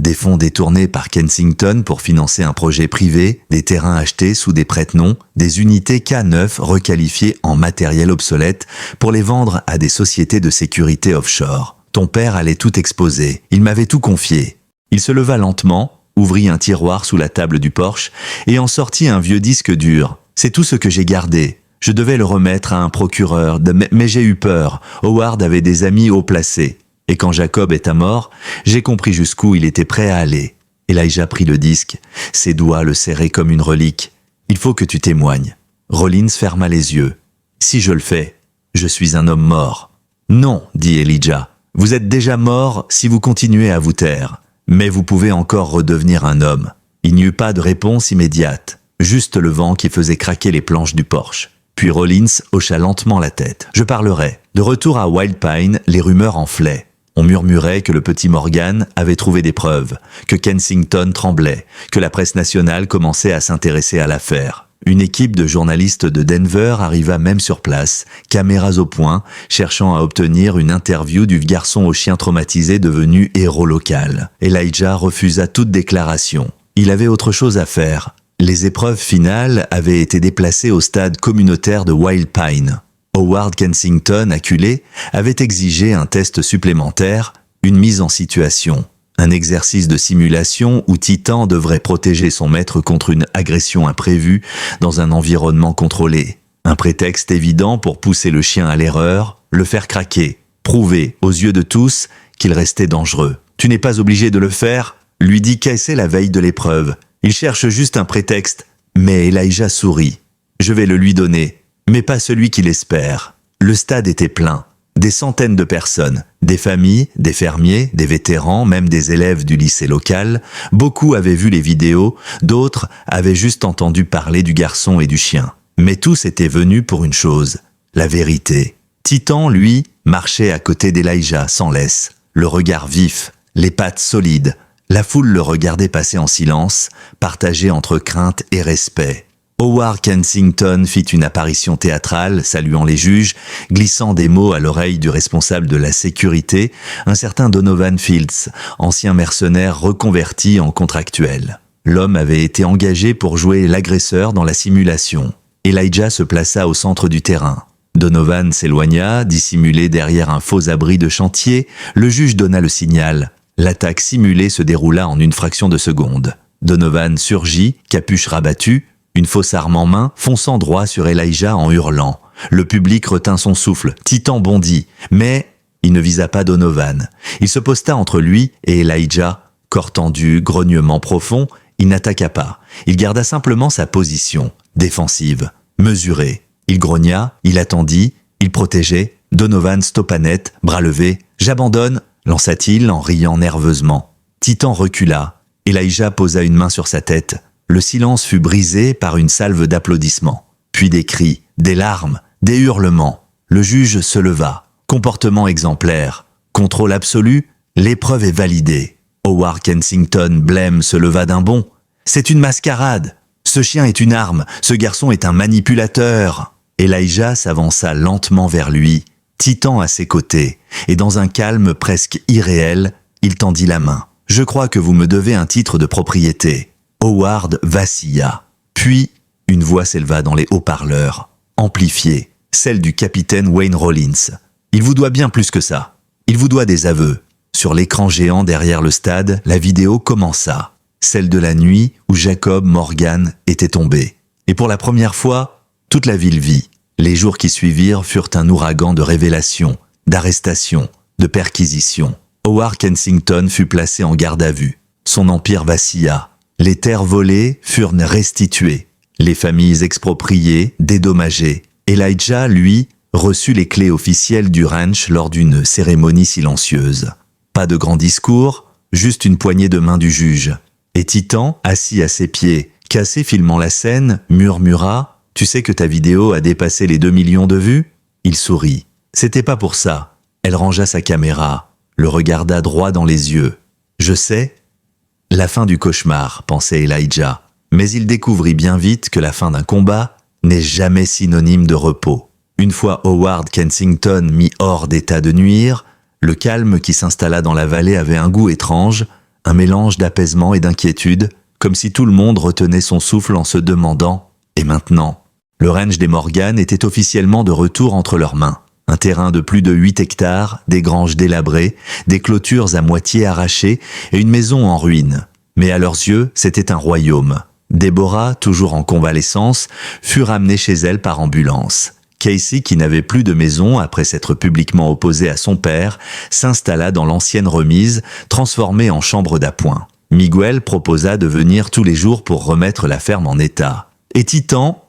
Des fonds détournés par Kensington pour financer un projet privé, des terrains achetés sous des prête-noms, des unités K9 requalifiées en matériel obsolète pour les vendre à des sociétés de sécurité offshore. Ton père allait tout exposer. Il m'avait tout confié. Il se leva lentement, ouvrit un tiroir sous la table du porche et en sortit un vieux disque dur. C'est tout ce que j'ai gardé. Je devais le remettre à un procureur, mais j'ai eu peur. Howard avait des amis haut placés. Et quand Jacob est à mort, j'ai compris jusqu'où il était prêt à aller. Elijah prit le disque, ses doigts le serraient comme une relique. Il faut que tu témoignes. Rollins ferma les yeux. Si je le fais, je suis un homme mort. Non, dit Elijah. Vous êtes déjà mort si vous continuez à vous taire. Mais vous pouvez encore redevenir un homme. Il n'y eut pas de réponse immédiate. Juste le vent qui faisait craquer les planches du porche. Puis Rollins hocha lentement la tête. Je parlerai. De retour à Wild Pine, les rumeurs enflaient. On murmurait que le petit Morgan avait trouvé des preuves, que Kensington tremblait, que la presse nationale commençait à s'intéresser à l'affaire. Une équipe de journalistes de Denver arriva même sur place, caméras au point, cherchant à obtenir une interview du garçon au chien traumatisé devenu héros local. Elijah refusa toute déclaration. Il avait autre chose à faire. Les épreuves finales avaient été déplacées au stade communautaire de Wild Pine. Howard Kensington, acculé, avait exigé un test supplémentaire, une mise en situation. Un exercice de simulation où Titan devrait protéger son maître contre une agression imprévue dans un environnement contrôlé. Un prétexte évident pour pousser le chien à l'erreur, le faire craquer, prouver, aux yeux de tous, qu'il restait dangereux. « Tu n'es pas obligé de le faire », lui dit Casey la veille de l'épreuve. Il cherche juste un prétexte, mais Elijah sourit. « Je vais le lui donner. » Mais pas celui qu'il espère. Le stade était plein. Des centaines de personnes, des familles, des fermiers, des vétérans, même des élèves du lycée local. Beaucoup avaient vu les vidéos, d'autres avaient juste entendu parler du garçon et du chien. Mais tous étaient venus pour une chose, la vérité. Titan, lui, marchait à côté d'Elijah sans laisse, le regard vif, les pattes solides. La foule le regardait passer en silence, partagé entre crainte et respect. Howard Kensington fit une apparition théâtrale, saluant les juges, glissant des mots à l'oreille du responsable de la sécurité, un certain Donovan Fields, ancien mercenaire reconverti en contractuel. L'homme avait été engagé pour jouer l'agresseur dans la simulation. Elijah se plaça au centre du terrain. Donovan s'éloigna, dissimulé derrière un faux abri de chantier. Le juge donna le signal. L'attaque simulée se déroula en une fraction de seconde. Donovan surgit, capuche rabattue, une fausse arme en main, fonçant droit sur Elijah en hurlant. Le public retint son souffle. Titan bondit, mais il ne visa pas Donovan. Il se posta entre lui et Elijah. Corps tendu, grognement profond, il n'attaqua pas. Il garda simplement sa position, défensive, mesurée. Il grogna, il attendit, il protégeait. Donovan stoppa net, bras levés. « J'abandonne !» lança-t-il en riant nerveusement. Titan recula. Elijah posa une main sur sa tête. Le silence fut brisé par une salve d'applaudissements. Puis des cris, des larmes, des hurlements. Le juge se leva. Comportement exemplaire. Contrôle absolu. L'épreuve est validée. Howard Kensington blême se leva d'un bond. C'est une mascarade. Ce chien est une arme. Ce garçon est un manipulateur. Elijah s'avança lentement vers lui, Titan à ses côtés, et dans un calme presque irréel, il tendit la main. « Je crois que vous me devez un titre de propriété. » Howard vacilla. Puis, une voix s'éleva dans les haut-parleurs, amplifiée, celle du capitaine Wayne Rollins. « Il vous doit bien plus que ça. Il vous doit des aveux. » Sur l'écran géant derrière le stade, la vidéo commença. Celle de la nuit où Jacob Morgan était tombé. Et pour la première fois, toute la ville vit. Les jours qui suivirent furent un ouragan de révélations, d'arrestations, de perquisitions. Howard Kensington fut placé en garde à vue. Son empire vacilla. Les terres volées furent restituées. Les familles expropriées, dédommagées. Elijah, lui, reçut les clés officielles du ranch lors d'une cérémonie silencieuse. Pas de grand discours, juste une poignée de main du juge. Et Titan, assis à ses pieds, cassé filmant la scène, murmura « Tu sais que ta vidéo a dépassé les 2 millions de vues ?» Il sourit. C'était pas pour ça. Elle rangea sa caméra, le regarda droit dans les yeux. « Je sais. » La fin du cauchemar, pensait Elijah. Mais il découvrit bien vite que la fin d'un combat n'est jamais synonyme de repos. Une fois Howard Kensington mis hors d'état de nuire, Le calme qui s'installa dans la vallée avait un goût étrange, un mélange d'apaisement et d'inquiétude, comme si tout le monde retenait son souffle en se demandant « Et maintenant ?» Le ranch des Morgan était officiellement de retour entre leurs mains. Un terrain de plus de 8 hectares, des granges délabrées, des clôtures à moitié arrachées et une maison en ruine. Mais à leurs yeux, c'était un royaume. Deborah, toujours en convalescence, fut ramenée chez elle par ambulance. Casey, qui n'avait plus de maison après s'être publiquement opposé à son père, s'installa dans l'ancienne remise, transformée en chambre d'appoint. Miguel proposa de venir tous les jours pour remettre la ferme en état. Et Titan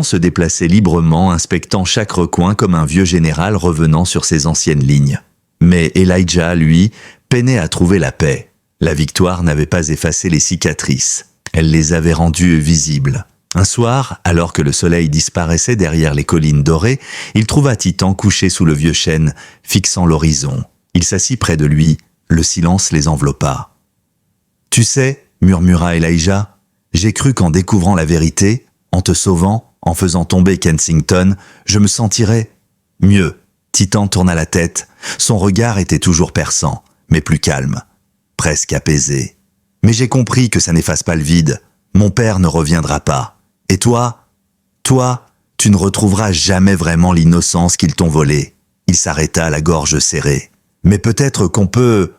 se déplaçait librement, inspectant chaque recoin comme un vieux général revenant sur ses anciennes lignes. Mais Elijah, lui, peinait à trouver la paix. La victoire n'avait pas effacé les cicatrices. Elle les avait rendues visibles. Un soir, alors que le soleil disparaissait derrière les collines dorées, il trouva Titan couché sous le vieux chêne, fixant l'horizon. Il s'assit près de lui, le silence les enveloppa. « Tu sais, murmura Elijah, j'ai cru qu'en découvrant la vérité, en te sauvant, en faisant tomber Kensington, je me sentirais mieux. » Titan tourna la tête. Son regard était toujours perçant, mais plus calme, presque apaisé. « Mais j'ai compris que ça n'efface pas le vide. Mon père ne reviendra pas. Et toi, tu ne retrouveras jamais vraiment l'innocence qu'ils t'ont volée. » Il s'arrêta, la gorge serrée. « Mais peut-être qu'on peut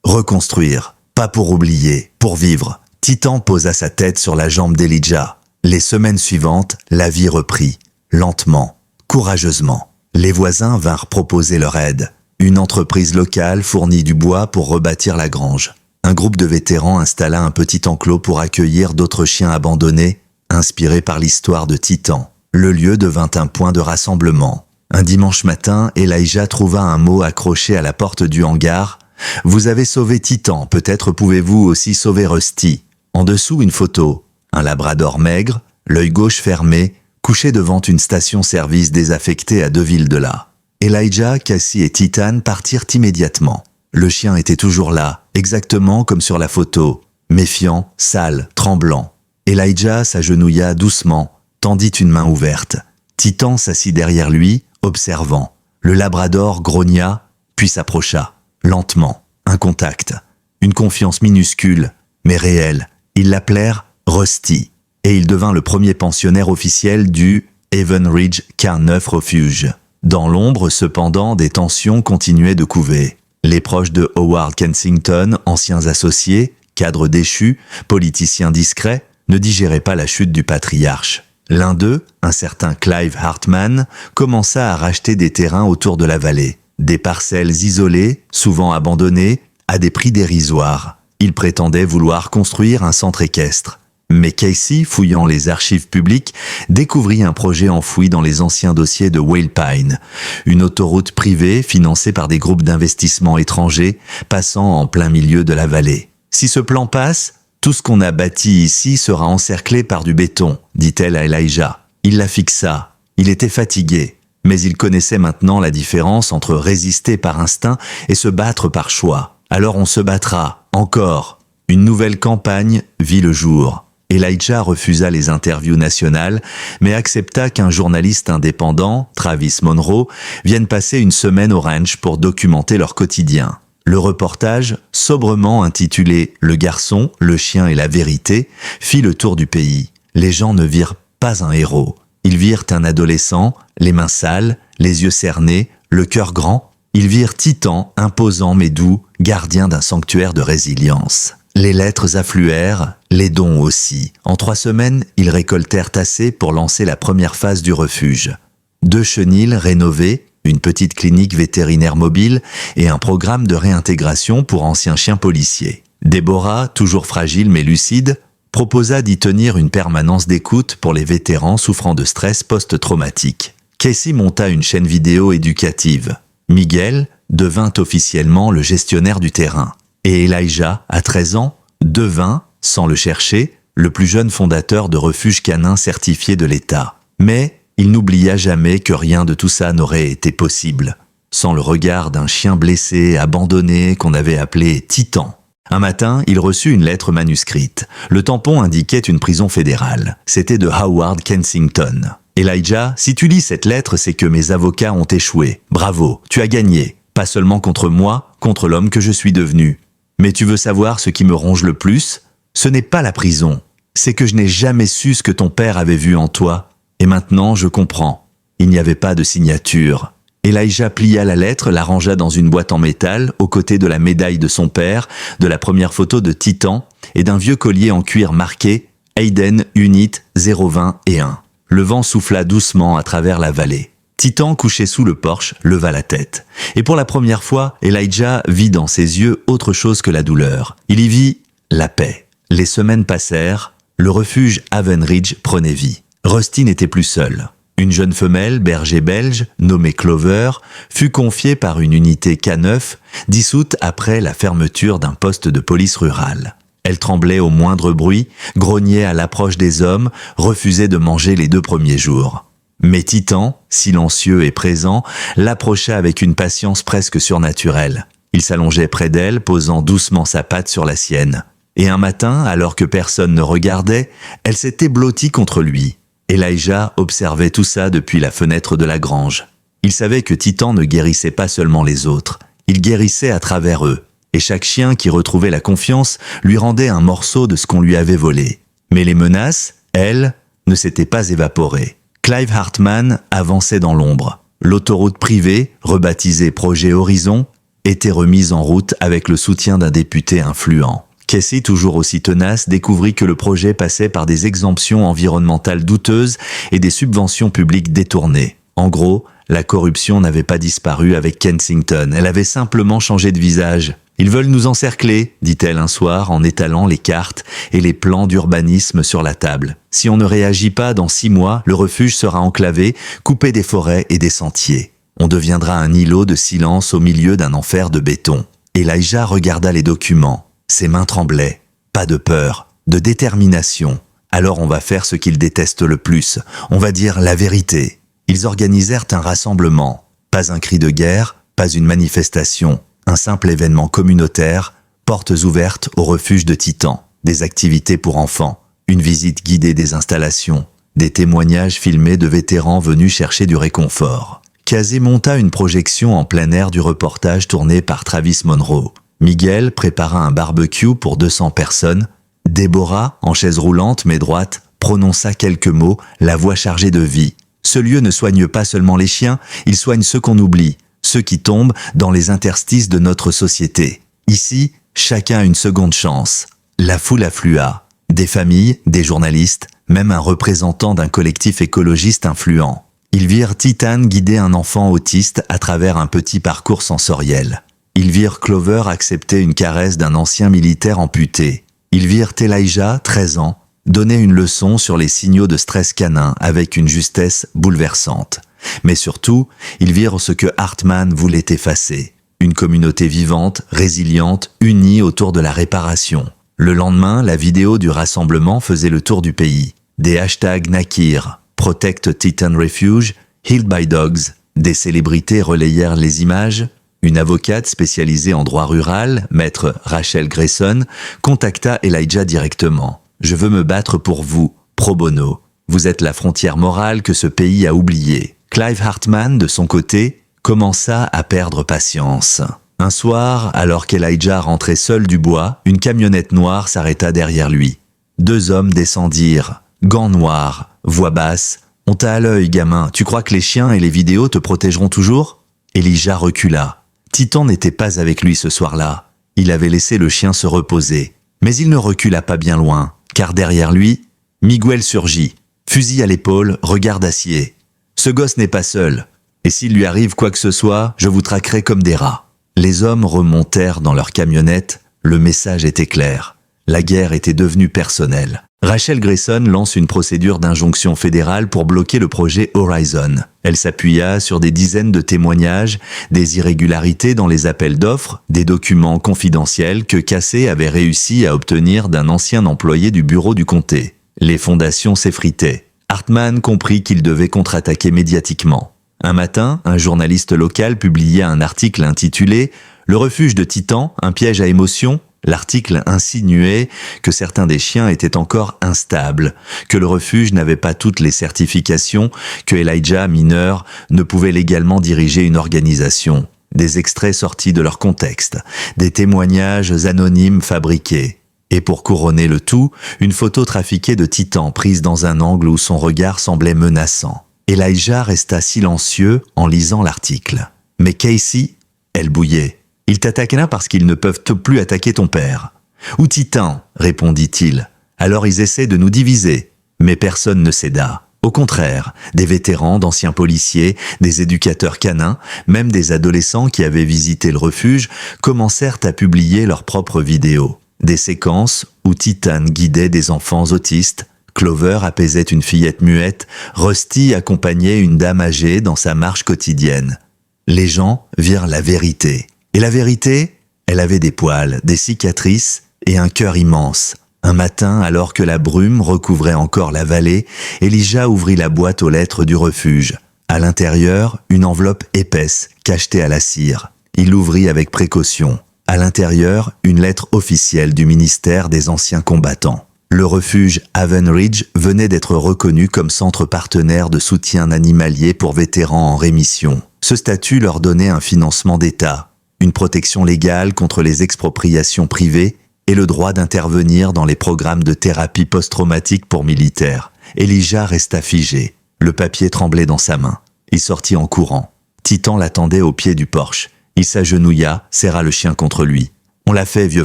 reconstruire, pas pour oublier, pour vivre. » Titan posa sa tête sur la jambe d'Elijah. Les semaines suivantes, la vie reprit, lentement, courageusement. Les voisins vinrent proposer leur aide. Une entreprise locale fournit du bois pour rebâtir la grange. Un groupe de vétérans installa un petit enclos pour accueillir d'autres chiens abandonnés, inspirés par l'histoire de Titan. Le lieu devint un point de rassemblement. Un dimanche matin, Elijah trouva un mot accroché à la porte du hangar. « Vous avez sauvé Titan, peut-être pouvez-vous aussi sauver Rusty. » En dessous, une photo. Un labrador maigre, l'œil gauche fermé, couché devant une station-service désaffectée à 2 villes de là. Elijah, Cassie et Titan partirent immédiatement. Le chien était toujours là, exactement comme sur la photo, méfiant, sale, tremblant. Elijah s'agenouilla doucement, tendit une main ouverte. Titan s'assit derrière lui, observant. Le labrador grogna, puis s'approcha, lentement, un contact, une confiance minuscule, mais réelle. Ils l'appelèrent Rusty, et il devint le premier pensionnaire officiel du Haven Ridge K9 Refuge. Dans l'ombre, cependant, des tensions continuaient de couver. Les proches de Howard Kensington, anciens associés, cadres déchus, politiciens discrets, ne digéraient pas la chute du patriarche. L'un d'eux, un certain Clive Hartman, commença à racheter des terrains autour de la vallée. Des parcelles isolées, souvent abandonnées, à des prix dérisoires. Il prétendait vouloir construire un centre équestre. Mais Casey, fouillant les archives publiques, découvrit un projet enfoui dans les anciens dossiers de Whale Pine, une autoroute privée financée par des groupes d'investissement étrangers passant en plein milieu de la vallée. « Si ce plan passe, tout ce qu'on a bâti ici sera encerclé par du béton, dit-elle à Elijah. Il la fixa. Il était fatigué, mais il connaissait maintenant la différence entre résister par instinct et se battre par choix. Alors on se battra, encore. Une nouvelle campagne vit le jour. Elijah refusa les interviews nationales, mais accepta qu'un journaliste indépendant, Travis Monroe, vienne passer une semaine au ranch pour documenter leur quotidien. Le reportage, sobrement intitulé « Le garçon, le chien et la vérité », fit le tour du pays. Les gens ne virent pas un héros. Ils virent un adolescent, les mains sales, les yeux cernés, le cœur grand. Ils virent Titan, imposant mais doux, gardien d'un sanctuaire de résilience. Les lettres affluèrent, les dons aussi. En 3 semaines, ils récoltèrent assez pour lancer la première phase du refuge. 2 chenils rénovés, une petite clinique vétérinaire mobile et un programme de réintégration pour anciens chiens policiers. Deborah, toujours fragile mais lucide, proposa d'y tenir une permanence d'écoute pour les vétérans souffrant de stress post-traumatique. Casey monta une chaîne vidéo éducative. Miguel devint officiellement le gestionnaire du terrain. Et Elijah, à 13 ans, devint, sans le chercher, le plus jeune fondateur de refuge canin certifié de l'État. Mais il n'oublia jamais que rien de tout ça n'aurait été possible, sans le regard d'un chien blessé, abandonné, qu'on avait appelé Titan. Un matin, il reçut une lettre manuscrite. Le tampon indiquait une prison fédérale. C'était de Howard Kensington. « Elijah, si tu lis cette lettre, c'est que mes avocats ont échoué. Bravo, tu as gagné. Pas seulement contre moi, contre l'homme que je suis devenu. Mais tu veux savoir ce qui me ronge le plus? Ce n'est pas la prison. C'est que je n'ai jamais su ce que ton père avait vu en toi. Et maintenant, je comprends. Il n'y avait pas de signature. Elijah plia la lettre, la rangea dans une boîte en métal, aux côtés de la médaille de son père, de la première photo de Titan et d'un vieux collier en cuir marqué « Hayden Unit 020 et 1 ». Le vent souffla doucement à travers la vallée. Titan, couché sous le porche, leva la tête. Et pour la première fois, Elijah vit dans ses yeux autre chose que la douleur. Il y vit la paix. Les semaines passèrent, le refuge Haven Ridge prenait vie. Rusty n'était plus seul. Une jeune femelle, berger belge, nommée Clover, fut confiée par une unité K9, dissoute après la fermeture d'un poste de police rurale. Elle tremblait au moindre bruit, grognait à l'approche des hommes, refusait de manger les 2 premiers jours. Mais Titan, silencieux et présent, l'approcha avec une patience presque surnaturelle. Il s'allongeait près d'elle, posant doucement sa patte sur la sienne. Et un matin, alors que personne ne regardait, elle s'était blottie contre lui. Elijah observait tout ça depuis la fenêtre de la grange. Il savait que Titan ne guérissait pas seulement les autres, il guérissait à travers eux. Et chaque chien qui retrouvait la confiance lui rendait un morceau de ce qu'on lui avait volé. Mais les menaces, elles, ne s'étaient pas évaporées. Clive Hartman avançait dans l'ombre. L'autoroute privée, rebaptisée Projet Horizon, était remise en route avec le soutien d'un député influent. Casey, toujours aussi tenace, découvrit que le projet passait par des exemptions environnementales douteuses et des subventions publiques détournées. En gros, la corruption n'avait pas disparu avec Kensington, elle avait simplement changé de visage. « Ils veulent nous encercler », dit-elle un soir en étalant les cartes et les plans d'urbanisme sur la table. « Si on ne réagit pas dans 6 mois, le refuge sera enclavé, coupé des forêts et des sentiers. On deviendra un îlot de silence au milieu d'un enfer de béton. » Elijah regarda les documents. Ses mains tremblaient. Pas de peur, de détermination. Alors on va faire ce qu'ils détestent le plus. On va dire la vérité. Ils organisèrent un rassemblement. Pas un cri de guerre, pas une manifestation. Un simple événement communautaire, portes ouvertes au refuge de Titan. Des activités pour enfants. Une visite guidée des installations. Des témoignages filmés de vétérans venus chercher du réconfort. Casey monta une projection en plein air du reportage tourné par Travis Monroe. Miguel prépara un barbecue pour 200 personnes. Déborah, en chaise roulante mais droite, prononça quelques mots, la voix chargée de vie. Ce lieu ne soigne pas seulement les chiens, il soigne ceux qu'on oublie, ceux qui tombent dans les interstices de notre société. Ici, chacun a une seconde chance. La foule afflua. Des familles, des journalistes, même un représentant d'un collectif écologiste influent. Ils virent Titan guider un enfant autiste à travers un petit parcours sensoriel. Ils virent Clover accepter une caresse d'un ancien militaire amputé. Ils virent Elijah, 13 ans, donner une leçon sur les signaux de stress canin avec une justesse bouleversante. Mais surtout, ils virent ce que Hartman voulait effacer. Une communauté vivante, résiliente, unie autour de la réparation. Le lendemain, la vidéo du rassemblement faisait le tour du pays. Des hashtags Nakir, Protect Titan Refuge, Healed by Dogs. Des célébrités relayèrent les images. Une avocate spécialisée en droit rural, maître Rachel Grayson, contacta Elijah directement. « Je veux me battre pour vous, pro bono. Vous êtes la frontière morale que ce pays a oubliée. » Clive Hartman, de son côté, commença à perdre patience. Un soir, alors qu'Elijah rentrait seul du bois, une camionnette noire s'arrêta derrière lui. 2 hommes descendirent, gants noirs, voix basse. « On t'a à l'œil, gamin, tu crois que les chiens et les vidéos te protégeront toujours ?» Elijah recula. Titan n'était pas avec lui ce soir-là. Il avait laissé le chien se reposer. Mais il ne recula pas bien loin, car derrière lui, Miguel surgit. Fusil à l'épaule, regard d'acier. Ce gosse n'est pas seul. Et s'il lui arrive quoi que ce soit, je vous traquerai comme des rats. Les hommes remontèrent dans leur camionnette. Le message était clair. La guerre était devenue personnelle. Rachel Grayson lance une procédure d'injonction fédérale pour bloquer le projet Horizon. Elle s'appuya sur des dizaines de témoignages, des irrégularités dans les appels d'offres, des documents confidentiels que Casey avait réussi à obtenir d'un ancien employé du bureau du comté. Les fondations s'effritaient. Hartman comprit qu'il devait contre-attaquer médiatiquement. Un matin, un journaliste local publia un article intitulé « Le refuge de Titan, un piège à émotion ». L'article insinuait que certains des chiens étaient encore instables, que le refuge n'avait pas toutes les certifications, que Elijah, mineur, ne pouvait légalement diriger une organisation. des extraits sortis de leur contexte, des témoignages anonymes fabriqués. Et pour couronner le tout, une photo trafiquée de Titan prise dans un angle où son regard semblait menaçant. Elijah resta silencieux en lisant l'article. Mais Casey, elle bouillait. Ils t'attaquent là parce qu'ils ne peuvent plus attaquer ton père. Ou Titan, répondit-il. Alors ils essaient de nous diviser. Mais personne ne céda. Au contraire, des vétérans, d'anciens policiers, des éducateurs canins, même des adolescents qui avaient visité le refuge, commencèrent à publier leurs propres vidéos. Des séquences où Titan guidait des enfants autistes, Clover apaisait une fillette muette, Rusty accompagnait une dame âgée dans sa marche quotidienne. Les gens virent la vérité. Et la vérité, elle avait des poils, des cicatrices et un cœur immense. Un matin, alors que la brume recouvrait encore la vallée, Elijah ouvrit la boîte aux lettres du refuge. À l'intérieur, une enveloppe épaisse, cachetée à la cire. Il l'ouvrit avec précaution. À l'intérieur, une lettre officielle du ministère des anciens combattants. Le refuge Haven Ridge venait d'être reconnu comme centre partenaire de soutien animalier pour vétérans en rémission. Ce statut leur donnait un financement d'État, une protection légale contre les expropriations privées et le droit d'intervenir dans les programmes de thérapie post-traumatique pour militaires. Elijah resta figé. Le papier tremblait dans sa main. Il sortit en courant. Titan l'attendait au pied du porche. Il s'agenouilla, serra le chien contre lui. « On l'a fait, vieux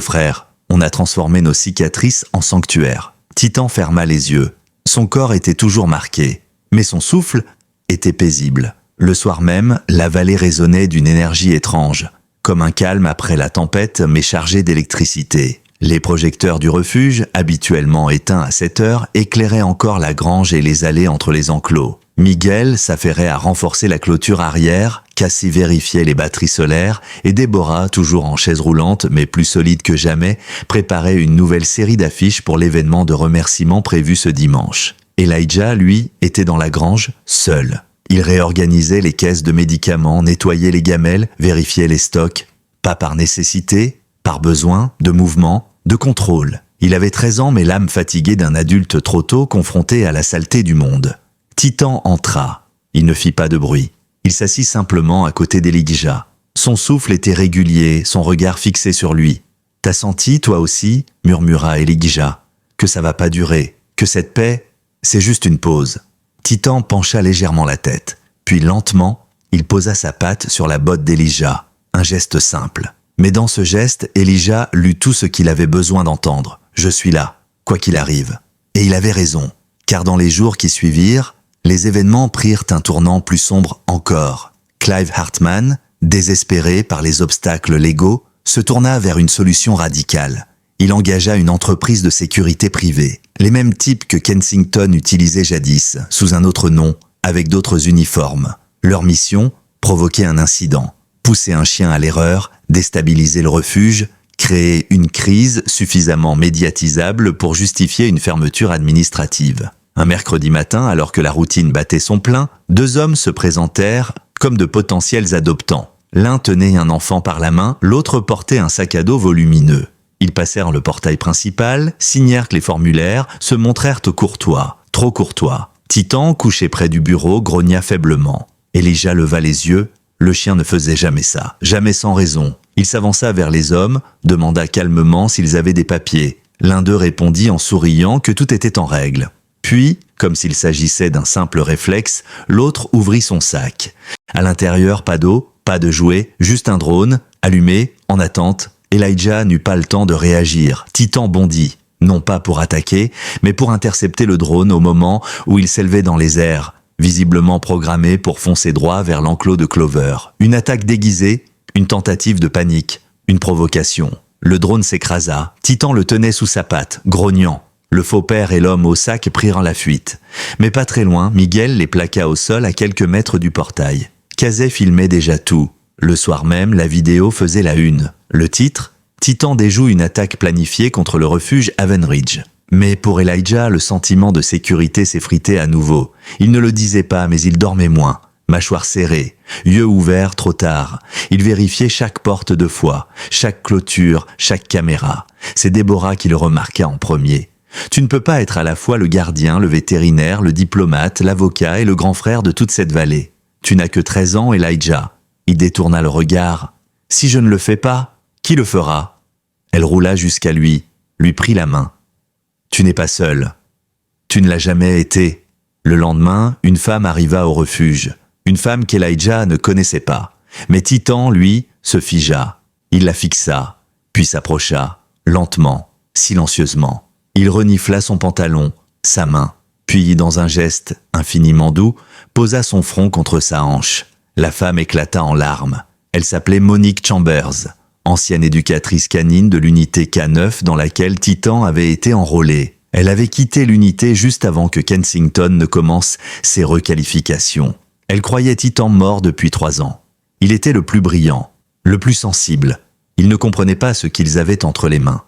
frère. On a transformé nos cicatrices en sanctuaire. » Titan ferma les yeux. Son corps était toujours marqué, mais son souffle était paisible. Le soir même, la vallée résonnait d'une énergie étrange, comme un calme après la tempête, mais chargé d'électricité. Les projecteurs du refuge, habituellement éteints à 7 heures, éclairaient encore la grange et les allées entre les enclos. Miguel s'affairait à renforcer la clôture arrière, Cassie vérifiait les batteries solaires, et Déborah, toujours en chaise roulante mais plus solide que jamais, préparait une nouvelle série d'affiches pour l'événement de remerciements prévu ce dimanche. Elijah, lui, était dans la grange, seul. Il réorganisait les caisses de médicaments, nettoyait les gamelles, vérifiait les stocks. Pas par nécessité, par besoin, de mouvement, de contrôle. Il avait 13 ans mais l'âme fatiguée d'un adulte trop tôt confronté à la saleté du monde. Titan entra. Il ne fit pas de bruit. Il s'assit simplement à côté d'Elijah. Son souffle était régulier, son regard fixé sur lui. « T'as senti, toi aussi ?» murmura Elijah. « Que ça va pas durer, que cette paix, c'est juste une pause. » Titan pencha légèrement la tête. Puis lentement, il posa sa patte sur la botte d'Elijah. Un geste simple. Mais dans ce geste, Elijah lut tout ce qu'il avait besoin d'entendre. « Je suis là, quoi qu'il arrive. » Et il avait raison, car dans les jours qui suivirent, les événements prirent un tournant plus sombre encore. Clive Hartman, désespéré par les obstacles légaux, se tourna vers une solution radicale. Il engagea une entreprise de sécurité privée, les mêmes types que Kensington utilisait jadis, sous un autre nom, avec d'autres uniformes. Leur mission, provoquer un incident, pousser un chien à l'erreur, déstabiliser le refuge, créer une crise suffisamment médiatisable pour justifier une fermeture administrative. Un mercredi matin, alors que la routine battait son plein, 2 hommes se présentèrent comme de potentiels adoptants. L'un tenait un enfant par la main, l'autre portait un sac à dos volumineux. Ils passèrent le portail principal, signèrent les formulaires, se montrèrent courtois, trop courtois. Titan, couché près du bureau, grogna faiblement. Elijah leva les yeux. Le chien ne faisait jamais ça, jamais sans raison. Il s'avança vers les hommes, demanda calmement s'ils avaient des papiers. L'un d'eux répondit en souriant que tout était en règle. Puis, comme s'il s'agissait d'un simple réflexe, l'autre ouvrit son sac. À l'intérieur, pas d'eau, pas de jouets, juste un drone, allumé, en attente. Elijah n'eut pas le temps de réagir. Titan bondit, non pas pour attaquer, mais pour intercepter le drone au moment où il s'élevait dans les airs, visiblement programmé pour foncer droit vers l'enclos de Clover. Une attaque déguisée, une tentative de panique, une provocation. Le drone s'écrasa. Titan le tenait sous sa patte, grognant. Le faux père et l'homme au sac prirent la fuite. Mais pas très loin, Miguel les plaqua au sol à quelques mètres du portail. Casey filmait déjà tout. Le soir même, la vidéo faisait la une. Le titre, Titan déjoue une attaque planifiée contre le refuge Haven Ridge. Mais pour Elijah, le sentiment de sécurité s'effritait à nouveau. Il ne le disait pas, mais il dormait moins. Mâchoire serrée, yeux ouverts trop tard. Il vérifiait chaque porte 2 fois, chaque clôture, chaque caméra. C'est Déborah qui le remarqua en premier. Tu ne peux pas être à la fois le gardien, le vétérinaire, le diplomate, l'avocat et le grand frère de toute cette vallée. Tu n'as que 13 ans, Elijah. Il détourna le regard. « Si je ne le fais pas, qui le fera ?» Elle roula jusqu'à lui, lui prit la main. « Tu n'es pas seul. Tu ne l'as jamais été. » Le lendemain, une femme arriva au refuge. Une femme qu'Elijah ne connaissait pas. Mais Titan, lui, se figea. Il la fixa, puis s'approcha, lentement, silencieusement. Il renifla son pantalon, sa main, puis, dans un geste infiniment doux, posa son front contre sa hanche. La femme éclata en larmes. Elle s'appelait Monique Chambers, ancienne éducatrice canine de l'unité K9 dans laquelle Titan avait été enrôlé. Elle avait quitté l'unité juste avant que Kensington ne commence ses requalifications. Elle croyait Titan mort depuis 3 ans. Il était le plus brillant, le plus sensible. Il ne comprenait pas ce qu'ils avaient entre les mains.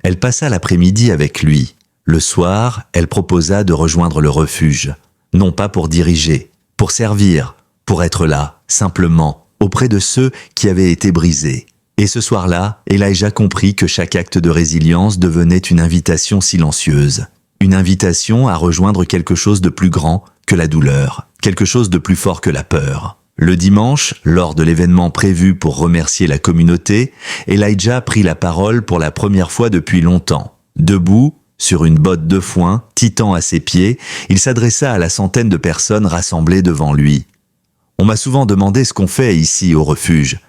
Elle passa l'après-midi avec lui. Le soir, elle proposa de rejoindre le refuge. Non pas pour diriger, pour servir, pour être là, simplement, auprès de ceux qui avaient été brisés. Et ce soir-là, Elijah comprit que chaque acte de résilience devenait une invitation silencieuse. Une invitation à rejoindre quelque chose de plus grand que la douleur, quelque chose de plus fort que la peur. Le dimanche, lors de l'événement prévu pour remercier la communauté, Elijah prit la parole pour la première fois depuis longtemps. Debout, sur une botte de foin, Titan à ses pieds, il s'adressa à la centaine de personnes rassemblées devant lui. « On m'a souvent demandé ce qu'on fait ici au refuge.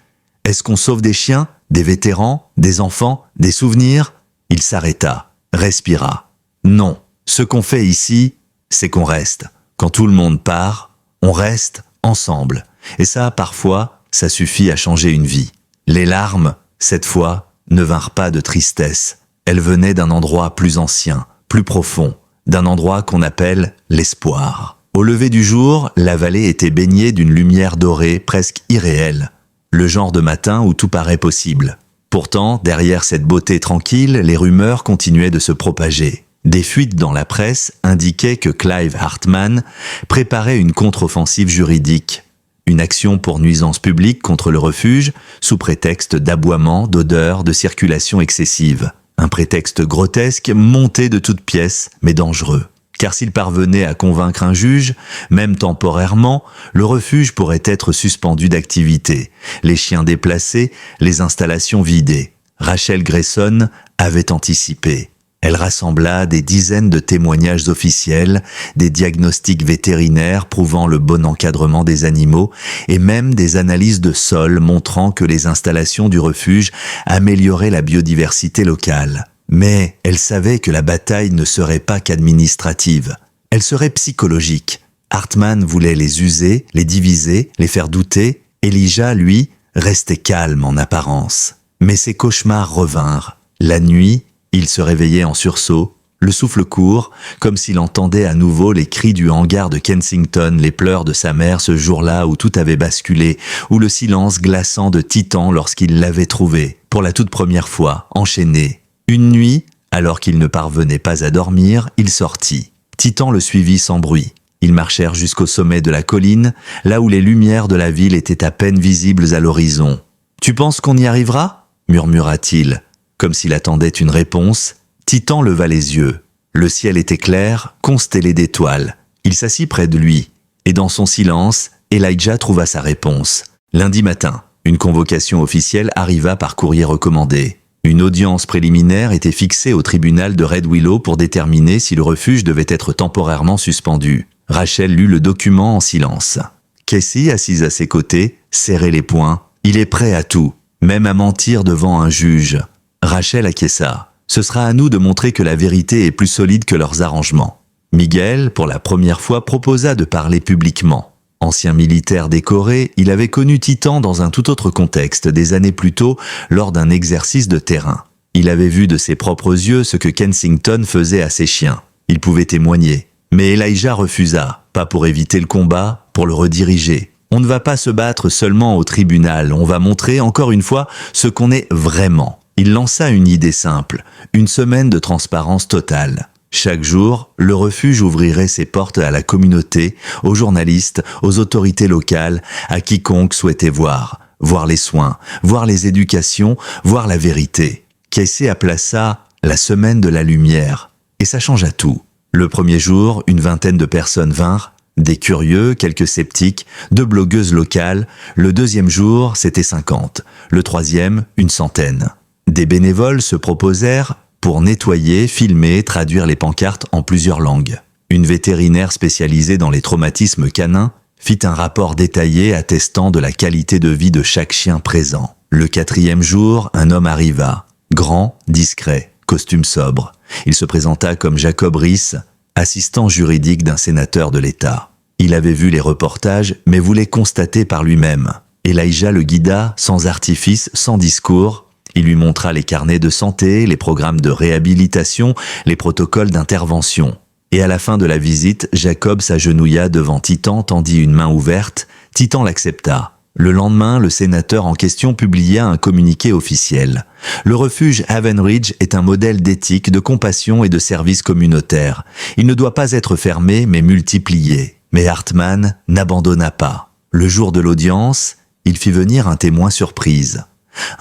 Est-ce qu'on sauve des chiens, des vétérans, des enfants, des souvenirs ?» Il s'arrêta, respira. « Non, ce qu'on fait ici, c'est qu'on reste. Quand tout le monde part, on reste ensemble. Et ça, parfois, ça suffit à changer une vie. » Les larmes, cette fois, ne vinrent pas de tristesse. Elles venaient d'un endroit plus ancien, plus profond, d'un endroit qu'on appelle l'espoir. Au lever du jour, la vallée était baignée d'une lumière dorée presque irréelle. Le genre de matin où tout paraît possible. Pourtant, derrière cette beauté tranquille, les rumeurs continuaient de se propager. Des fuites dans la presse indiquaient que Clive Hartman préparait une contre-offensive juridique. Une action pour nuisance publique contre le refuge, sous prétexte d'aboiement, d'odeur, de circulation excessive. Un prétexte grotesque, monté de toutes pièces, mais dangereux. Car s'il parvenait à convaincre un juge, même temporairement, le refuge pourrait être suspendu d'activité, les chiens déplacés, les installations vidées. Rachel Grayson avait anticipé. Elle rassembla des dizaines de témoignages officiels, des diagnostics vétérinaires prouvant le bon encadrement des animaux et même des analyses de sol montrant que les installations du refuge amélioraient la biodiversité locale. Mais elle savait que la bataille ne serait pas qu'administrative. Elle serait psychologique. Hartman voulait les user, les diviser, les faire douter. Elijah, lui, restait calme en apparence. Mais ses cauchemars revinrent. La nuit, il se réveillait en sursaut, le souffle court, comme s'il entendait à nouveau les cris du hangar de Kensington, les pleurs de sa mère ce jour-là où tout avait basculé, ou le silence glaçant de Titan lorsqu'il l'avait trouvé, pour la toute première fois, enchaîné. Une nuit, alors qu'il ne parvenait pas à dormir, il sortit. Titan le suivit sans bruit. Ils marchèrent jusqu'au sommet de la colline, là où les lumières de la ville étaient à peine visibles à l'horizon. « Tu penses qu'on y arrivera ?» murmura-t-il. Comme s'il attendait une réponse, Titan leva les yeux. Le ciel était clair, constellé d'étoiles. Il s'assit près de lui. Et dans son silence, Elijah trouva sa réponse. Lundi matin, une convocation officielle arriva par courrier recommandé. Une audience préliminaire était fixée au tribunal de Red Willow pour déterminer si le refuge devait être temporairement suspendu. Rachel lut le document en silence. Casey, assise à ses côtés, serrait les poings. Il est prêt à tout, même à mentir devant un juge. Rachel acquiesça. Ce sera à nous de montrer que la vérité est plus solide que leurs arrangements. Miguel, pour la première fois, proposa de parler publiquement. Ancien militaire décoré, il avait connu Titan dans un tout autre contexte, des années plus tôt, lors d'un exercice de terrain. Il avait vu de ses propres yeux ce que Kensington faisait à ses chiens. Il pouvait témoigner. Mais Elijah refusa, pas pour éviter le combat, pour le rediriger. On ne va pas se battre seulement au tribunal, on va montrer encore une fois ce qu'on est vraiment. Il lança une idée simple, une semaine de transparence totale. Chaque jour, le refuge ouvrirait ses portes à la communauté, aux journalistes, aux autorités locales, à quiconque souhaitait voir les soins, voir les éducations, voir la vérité. Casey appela ça la semaine de la lumière. Et ça changea tout. Le premier jour, une vingtaine de personnes vinrent, Des curieux, quelques sceptiques, 2 blogueuses locales. Le 2e jour, c'était 50. Le 3e, une centaine. Des bénévoles se proposèrent pour nettoyer, filmer, traduire les pancartes en plusieurs langues. Une vétérinaire spécialisée dans les traumatismes canins fit un rapport détaillé attestant de la qualité de vie de chaque chien présent. Le 4e jour, un homme arriva. Grand, discret, costume sobre. Il se présenta comme Jacob Riis, assistant juridique d'un sénateur de l'État. Il avait vu les reportages, mais voulait constater par lui-même. Elijah le guida, sans artifice, sans discours. Il lui montra les carnets de santé, les programmes de réhabilitation, les protocoles d'intervention. Et à la fin de la visite, Jacob s'agenouilla devant Titan, tendit une main ouverte. Titan l'accepta. Le lendemain, le sénateur en question publia un communiqué officiel. Le refuge Haven Ridge est un modèle d'éthique, de compassion et de service communautaire. Il ne doit pas être fermé, mais multiplié. Mais Hartman n'abandonna pas. Le jour de l'audience, il fit venir un témoin surprise.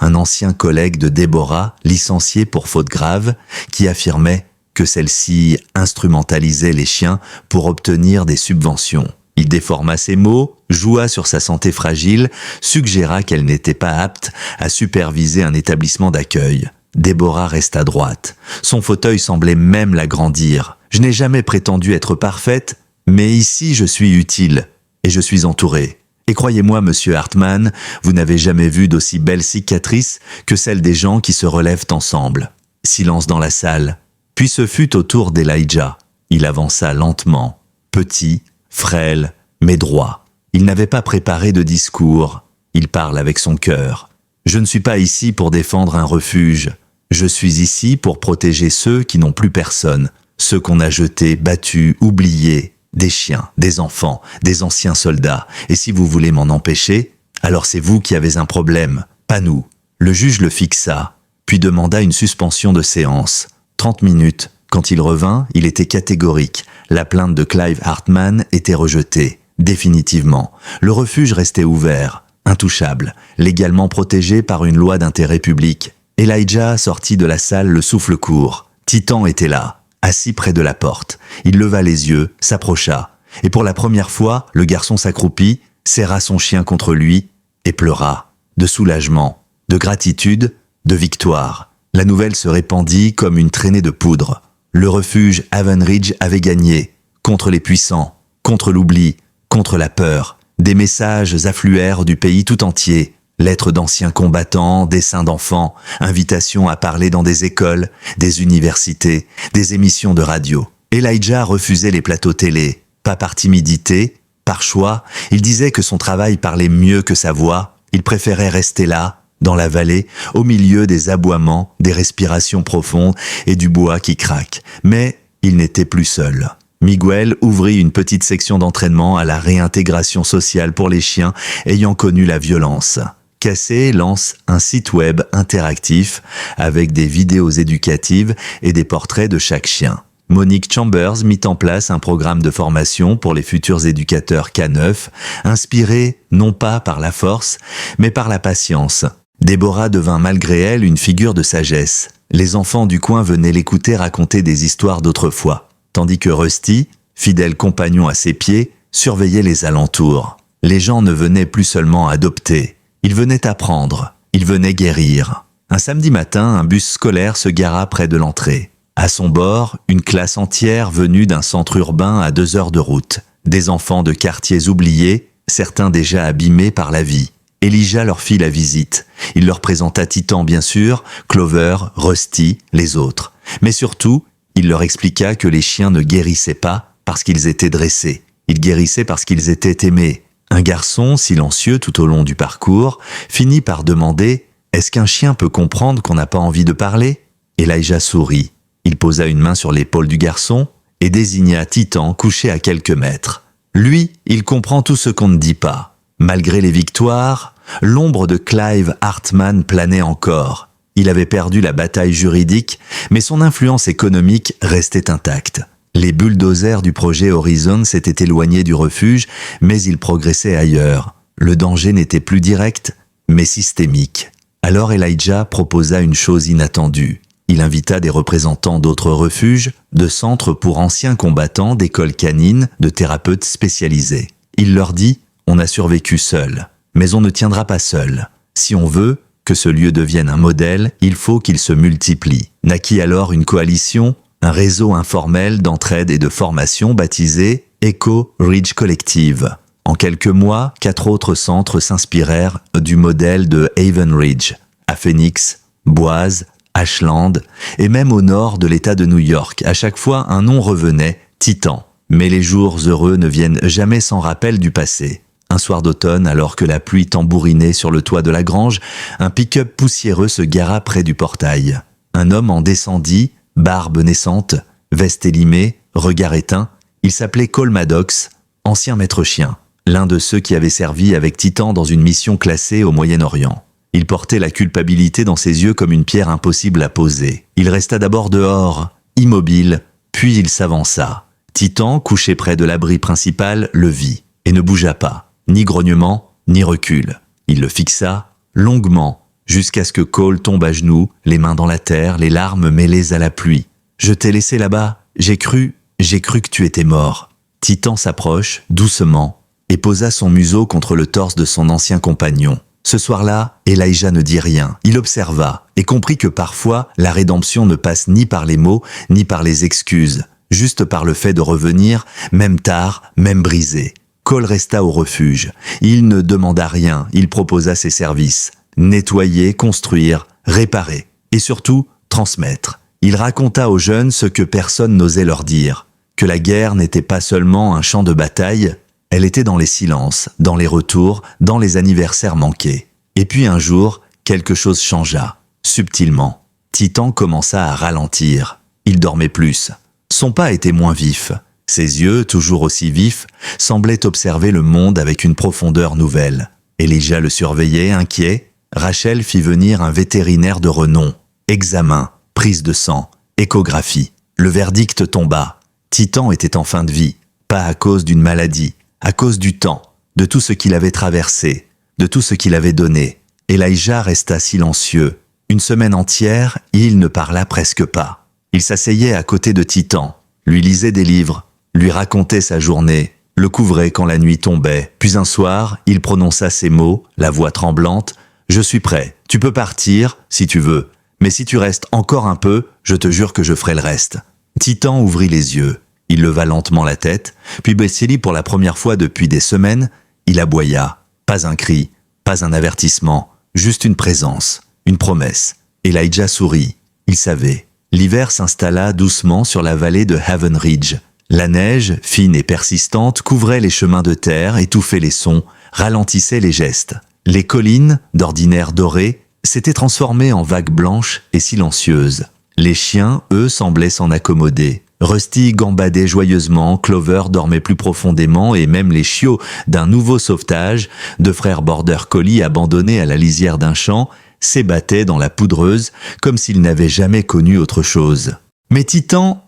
Un ancien collègue de Deborah, licencié pour faute grave, qui affirmait que celle-ci instrumentalisait les chiens pour obtenir des subventions. Il déforma ses mots, joua sur sa santé fragile, suggéra qu'elle n'était pas apte à superviser un établissement d'accueil. Deborah resta droite. Son fauteuil semblait même l'agrandir. « Je n'ai jamais prétendu être parfaite, mais ici je suis utile et je suis entourée. Et croyez-moi, monsieur Hartman, vous n'avez jamais vu d'aussi belles cicatrices que celles des gens qui se relèvent ensemble. » Silence dans la salle. Puis ce fut au tour d'Elijah. Il avança lentement, petit, frêle, mais droit. Il n'avait pas préparé de discours. Il parle avec son cœur. « Je ne suis pas ici pour défendre un refuge. Je suis ici pour protéger ceux qui n'ont plus personne, ceux qu'on a jetés, battus, oubliés, des chiens, des enfants, des anciens soldats. Et si vous voulez m'en empêcher, alors c'est vous qui avez un problème, pas nous. » Le juge le fixa, puis demanda une suspension de séance. 30 minutes. Quand il revint, il était catégorique. La plainte de Clive Hartman était rejetée. Définitivement. Le refuge restait ouvert, intouchable, légalement protégé par une loi d'intérêt public. Elijah sortit de la salle le souffle court. Titan était là, assis près de la porte. Il leva les yeux, s'approcha. Et pour la première fois, le garçon s'accroupit, serra son chien contre lui et pleura. De soulagement, de gratitude, de victoire. La nouvelle se répandit comme une traînée de poudre. Le refuge Haven Ridge avait gagné, contre les puissants, contre l'oubli, contre la peur. Des messages affluèrent du pays tout entier. Lettres d'anciens combattants, dessins d'enfants, invitations à parler dans des écoles, des universités, des émissions de radio. Elijah refusait les plateaux télé, pas par timidité, par choix. Il disait que son travail parlait mieux que sa voix. Il préférait rester là, dans la vallée, au milieu des aboiements, des respirations profondes et du bois qui craque. Mais il n'était plus seul. Miguel ouvrit une petite section d'entraînement à la réintégration sociale pour les chiens ayant connu la violence. Cassé lance un site web interactif avec des vidéos éducatives et des portraits de chaque chien. Monique Chambers mit en place un programme de formation pour les futurs éducateurs K9, inspiré non pas par la force, mais par la patience. Deborah devint malgré elle une figure de sagesse. Les enfants du coin venaient l'écouter raconter des histoires d'autrefois, tandis que Rusty, fidèle compagnon à ses pieds, surveillait les alentours. Les gens ne venaient plus seulement adopter, ils venaient apprendre, ils venaient guérir. Un samedi matin, un bus scolaire se gara près de l'entrée. À son bord, une classe entière venue d'un centre urbain à 2 heures de route. Des enfants de quartiers oubliés, certains déjà abîmés par la vie. Elijah leur fit la visite. Il leur présenta Titan bien sûr, Clover, Rusty, les autres. Mais surtout, il leur expliqua que les chiens ne guérissaient pas parce qu'ils étaient dressés. Ils guérissaient parce qu'ils étaient aimés. Un garçon, silencieux tout au long du parcours, finit par demander « Est-ce qu'un chien peut comprendre qu'on n'a pas envie de parler ?» Elijah sourit. Il posa une main sur l'épaule du garçon et désigna Titan couché à quelques mètres. Lui, il comprend tout ce qu'on ne dit pas. Malgré les victoires, l'ombre de Clive Hartman planait encore. Il avait perdu la bataille juridique, mais son influence économique restait intacte. Les bulldozers du projet Horizon s'étaient éloignés du refuge, mais ils progressaient ailleurs. Le danger n'était plus direct, mais systémique. Alors Elijah proposa une chose inattendue. Il invita des représentants d'autres refuges, de centres pour anciens combattants, d'écoles canines, de thérapeutes spécialisés. Il leur dit « On a survécu seul, mais on ne tiendra pas seul. Si on veut que ce lieu devienne un modèle, il faut qu'il se multiplie. » Naquit alors une coalition, un réseau informel d'entraide et de formation baptisé Echo Ridge Collective. En quelques mois, 4 autres centres s'inspirèrent du modèle de Haven Ridge, à Phoenix, Boise, Ashland et même au nord de l'État de New York. À chaque fois, un nom revenait, Titan. Mais les jours heureux ne viennent jamais sans rappel du passé. Un soir d'automne, alors que la pluie tambourinait sur le toit de la grange, un pick-up poussiéreux se gara près du portail. Un homme en descendit, barbe naissante, veste élimée, regard éteint. Il s'appelait Cole Maddox, ancien maître chien, l'un de ceux qui avaient servi avec Titan dans une mission classée au Moyen-Orient. Il portait la culpabilité dans ses yeux comme une pierre impossible à poser. Il resta d'abord dehors, immobile, puis il s'avança. Titan, couché près de l'abri principal, le vit et ne bougea pas, ni grognement, ni recul. Il le fixa longuement, jusqu'à ce que Cole tombe à genoux, les mains dans la terre, les larmes mêlées à la pluie. « Je t'ai laissé là-bas, j'ai cru que tu étais mort. » Titan s'approche, doucement, et posa son museau contre le torse de son ancien compagnon. Ce soir-là, Elijah ne dit rien. Il observa et comprit que parfois, la rédemption ne passe ni par les mots, ni par les excuses, juste par le fait de revenir, même tard, même brisé. Cole resta au refuge. Il ne demanda rien, il proposa ses services. Nettoyer, construire, réparer, et surtout, transmettre. Il raconta aux jeunes ce que personne n'osait leur dire, que la guerre n'était pas seulement un champ de bataille, elle était dans les silences, dans les retours, dans les anniversaires manqués. Et puis un jour, quelque chose changea, subtilement. Titan commença à ralentir. Il dormait plus. Son pas était moins vif. Ses yeux, toujours aussi vifs, semblaient observer le monde avec une profondeur nouvelle. Elijah le surveillait, inquiet. Rachel fit venir un vétérinaire de renom. Examen, prise de sang, échographie. Le verdict tomba. Titan était en fin de vie, pas à cause d'une maladie, à cause du temps, de tout ce qu'il avait traversé, de tout ce qu'il avait donné. Elijah resta silencieux. Une semaine entière, il ne parla presque pas. Il s'asseyait à côté de Titan, lui lisait des livres, lui racontait sa journée, le couvrait quand la nuit tombait. Puis un soir, il prononça ces mots, la voix tremblante. « Je suis prêt, tu peux partir, si tu veux. Mais si tu restes encore un peu, je te jure que je ferai le reste. » Titan ouvrit les yeux. Il leva lentement la tête, puis Besseli, pour la première fois depuis des semaines, il aboya. Pas un cri, pas un avertissement, juste une présence, une promesse. Elijah sourit. Il savait. L'hiver s'installa doucement sur la vallée de Haven Ridge. La neige, fine et persistante, couvrait les chemins de terre, étouffait les sons, ralentissait les gestes. Les collines, d'ordinaire dorées, s'étaient transformées en vagues blanches et silencieuses. Les chiens, eux, semblaient s'en accommoder. Rusty gambadait joyeusement, Clover dormait plus profondément et même les chiots d'un nouveau sauvetage, de frères border collie abandonnés à la lisière d'un champ, s'ébattaient dans la poudreuse comme s'ils n'avaient jamais connu autre chose. Mais Titan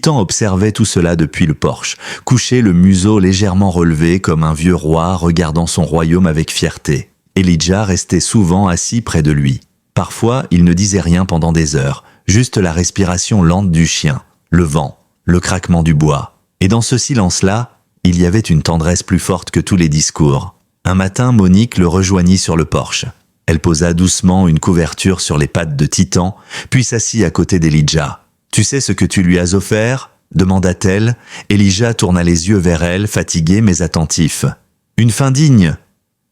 observait tout cela depuis le porche, couché le museau légèrement relevé comme un vieux roi regardant son royaume avec fierté. Elijah restait souvent assis près de lui. Parfois, il ne disait rien pendant des heures, juste la respiration lente du chien, le vent, le craquement du bois. Et dans ce silence-là, il y avait une tendresse plus forte que tous les discours. Un matin, Monique le rejoignit sur le porche. Elle posa doucement une couverture sur les pattes de Titan, puis s'assit à côté d'Elijah. « Tu sais ce que tu lui as offert ?» demanda-t-elle. Elijah tourna les yeux vers elle, fatigué mais attentif. « Une fin digne.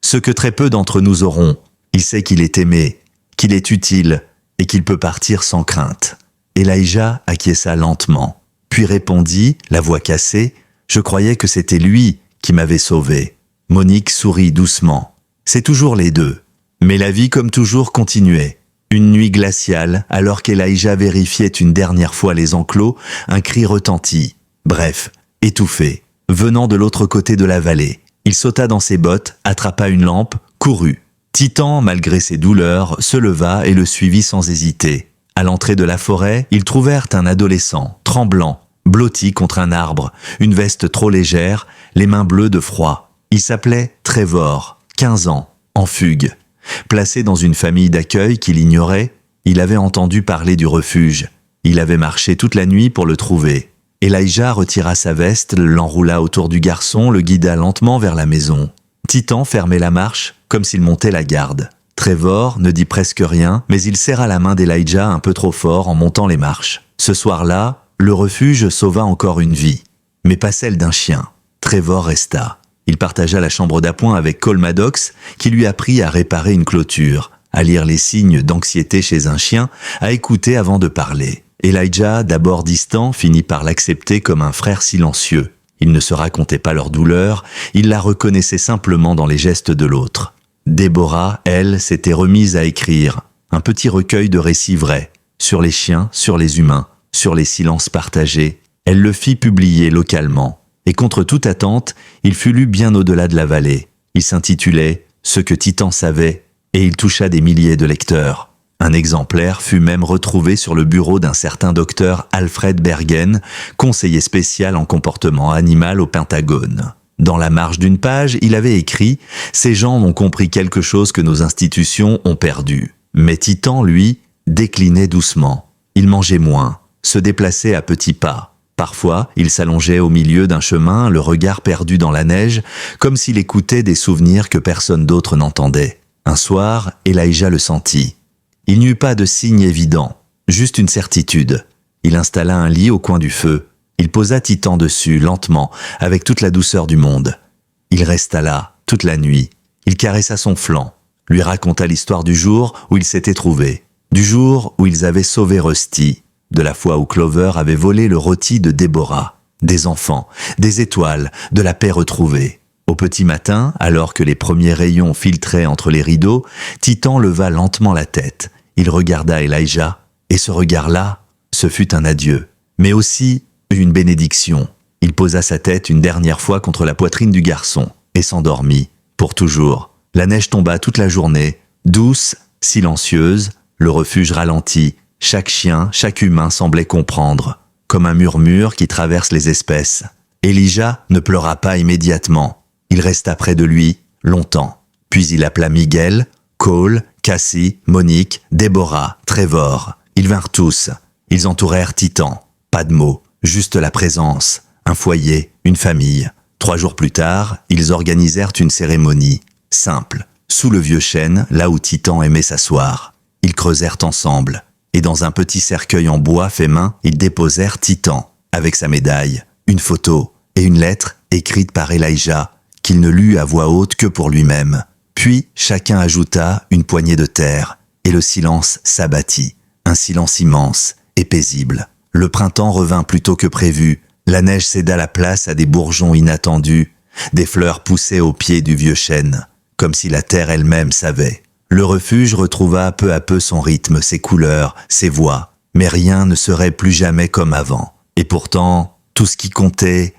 Ce que très peu d'entre nous auront. Il sait qu'il est aimé, qu'il est utile et qu'il peut partir sans crainte. » Elijah acquiesça lentement, puis répondit, la voix cassée, « Je croyais que c'était lui qui m'avait sauvé. » Monique sourit doucement. C'est toujours les deux. Mais la vie comme toujours continuait. Une nuit glaciale, alors qu'Elijah vérifiait une dernière fois les enclos, un cri retentit. Bref, étouffé, venant de l'autre côté de la vallée. Il sauta dans ses bottes, attrapa une lampe, courut. Titan, malgré ses douleurs, se leva et le suivit sans hésiter. À l'entrée de la forêt, ils trouvèrent un adolescent, tremblant, blotti contre un arbre, une veste trop légère, les mains bleues de froid. Il s'appelait Trevor, 15 ans, en fugue. Placé dans une famille d'accueil qu'il ignorait, Il avait entendu parler du refuge. Il avait marché toute la nuit pour le trouver. Elijah retira sa veste, l'enroula autour du garçon, le guida lentement vers la maison. Titan fermait la marche, comme s'il montait la garde. Trevor ne dit presque rien, mais il serra la main d'Elijah un peu trop fort en montant les marches. Ce soir-là, le refuge sauva encore une vie, mais pas celle d'un chien. Trevor resta. Il partagea la chambre d'appoint avec Cole Maddox, qui lui apprit à réparer une clôture, à lire les signes d'anxiété chez un chien, à écouter avant de parler. Elijah, d'abord distant, finit par l'accepter comme un frère silencieux. Il ne se racontait pas leur douleur, il la reconnaissait simplement dans les gestes de l'autre. Déborah, elle, s'était remise à écrire un petit recueil de récits vrais, sur les chiens, sur les humains, sur les silences partagés. Elle le fit publier localement, et contre toute attente, il fut lu bien au-delà de la vallée. Il s'intitulait « Ce que Titan savait » et il toucha des milliers de lecteurs. Un exemplaire fut même retrouvé sur le bureau d'un certain docteur Alfred Bergen, conseiller spécial en comportement animal au Pentagone. Dans la marge d'une page, il avait écrit « Ces gens ont compris quelque chose que nos institutions ont perdu. » Mais Titan, lui, déclinait doucement. Il mangeait moins, se déplaçait à petits pas. Parfois, il s'allongeait au milieu d'un chemin, le regard perdu dans la neige, comme s'il écoutait des souvenirs que personne d'autre n'entendait. Un soir, Elijah le sentit. Il n'y eut pas de signe évident, juste une certitude. Il installa un lit au coin du feu. Il posa Titan dessus, lentement, avec toute la douceur du monde. Il resta là, toute la nuit. Il caressa son flanc, lui raconta l'histoire du jour où ils s'étaient trouvés, du jour où ils avaient sauvé Rusty, de la fois où Clover avait volé le rôti de Déborah, des enfants, des étoiles, de la paix retrouvée. Au petit matin, alors que les premiers rayons filtraient entre les rideaux, Titan leva lentement la tête. Il regarda Elijah, et ce regard-là, ce fut un adieu, mais aussi une bénédiction. Il posa sa tête une dernière fois contre la poitrine du garçon, et s'endormit, pour toujours. La neige tomba toute la journée, douce, silencieuse, le refuge ralentit. Chaque chien, chaque humain semblait comprendre, comme un murmure qui traverse les espèces. Elijah ne pleura pas immédiatement. Il resta près de lui, longtemps. Puis il appela Miguel, Cole, Cassie, Monique, Déborah, Trevor. Ils vinrent tous. Ils entourèrent Titan. Pas de mots, juste la présence. Un foyer, une famille. 3 jours plus tard, ils organisèrent une cérémonie. Simple, sous le vieux chêne, là où Titan aimait s'asseoir. Ils creusèrent ensemble. Et dans un petit cercueil en bois fait main, ils déposèrent Titan, avec sa médaille, une photo et une lettre écrite par Elijah, qu'il ne lut à voix haute que pour lui-même. Puis, chacun ajouta une poignée de terre, et le silence s'abattit. Un silence immense et paisible. Le printemps revint plus tôt que prévu. La neige céda la place à des bourgeons inattendus. Des fleurs poussaient au pied du vieux chêne, comme si la terre elle-même savait. Le refuge retrouva peu à peu son rythme, ses couleurs, ses voix. Mais rien ne serait plus jamais comme avant. Et pourtant, tout ce qui comptait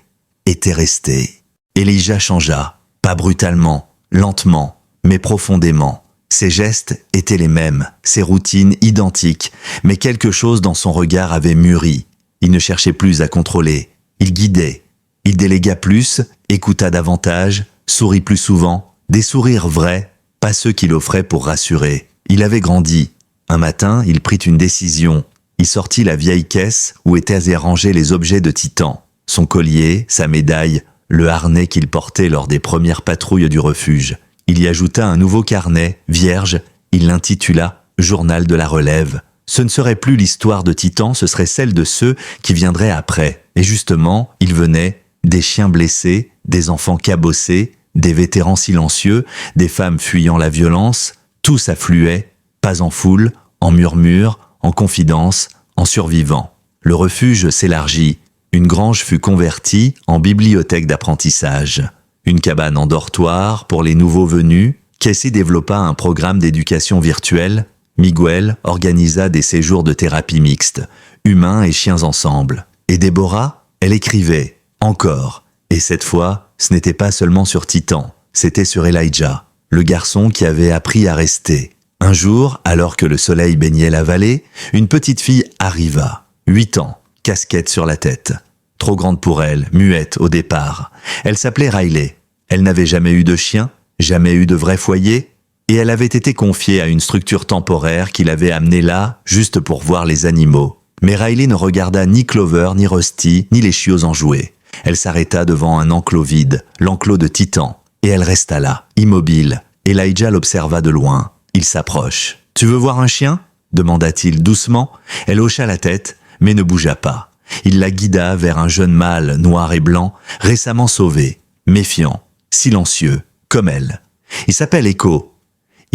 était resté. Elijah changea, pas brutalement, lentement, mais profondément. Ses gestes étaient les mêmes, ses routines identiques, mais quelque chose dans son regard avait mûri. Il ne cherchait plus à contrôler, il guidait. Il délégua plus, écouta davantage, sourit plus souvent, des sourires vrais, pas ceux qu'il offrait pour rassurer. Il avait grandi. Un matin, il prit une décision. Il sortit la vieille caisse où étaient rangés les objets de Titan. Son collier, sa médaille, le harnais qu'il portait lors des premières patrouilles du refuge. Il y ajouta un nouveau carnet, vierge, il l'intitula « Journal de la relève ». Ce ne serait plus l'histoire de Titan, ce serait celle de ceux qui viendraient après. Et justement, il venait des chiens blessés, des enfants cabossés, des vétérans silencieux, des femmes fuyant la violence, tous affluaient, pas en foule, en murmure, en confidence, en survivant. Le refuge s'élargit. Une grange fut convertie en bibliothèque d'apprentissage. Une cabane en dortoir pour les nouveaux venus. Casey développa un programme d'éducation virtuelle. Miguel organisa des séjours de thérapie mixte, humains et chiens ensemble. Et Déborah, elle écrivait, encore. Et cette fois, ce n'était pas seulement sur Titan, c'était sur Elijah, le garçon qui avait appris à rester. Un jour, alors que le soleil baignait la vallée, une petite fille arriva, 8 ans, casquette sur la tête. Trop grande pour elle, muette au départ. Elle s'appelait Riley. Elle n'avait jamais eu de chien, jamais eu de vrai foyer, et elle avait été confiée à une structure temporaire qui l'avait amenée là juste pour voir les animaux. Mais Riley ne regarda ni Clover, ni Rusty, ni les chiots en jouer. Elle s'arrêta devant un enclos vide, l'enclos de Titan, et elle resta là, immobile. Elijah l'observa de loin. Il s'approche. « Tu veux voir un chien ?» demanda-t-il doucement. Elle hocha la tête, mais ne bougea pas. Il la guida vers un jeune mâle noir et blanc, récemment sauvé, méfiant, silencieux, comme elle. Il s'appelle Echo.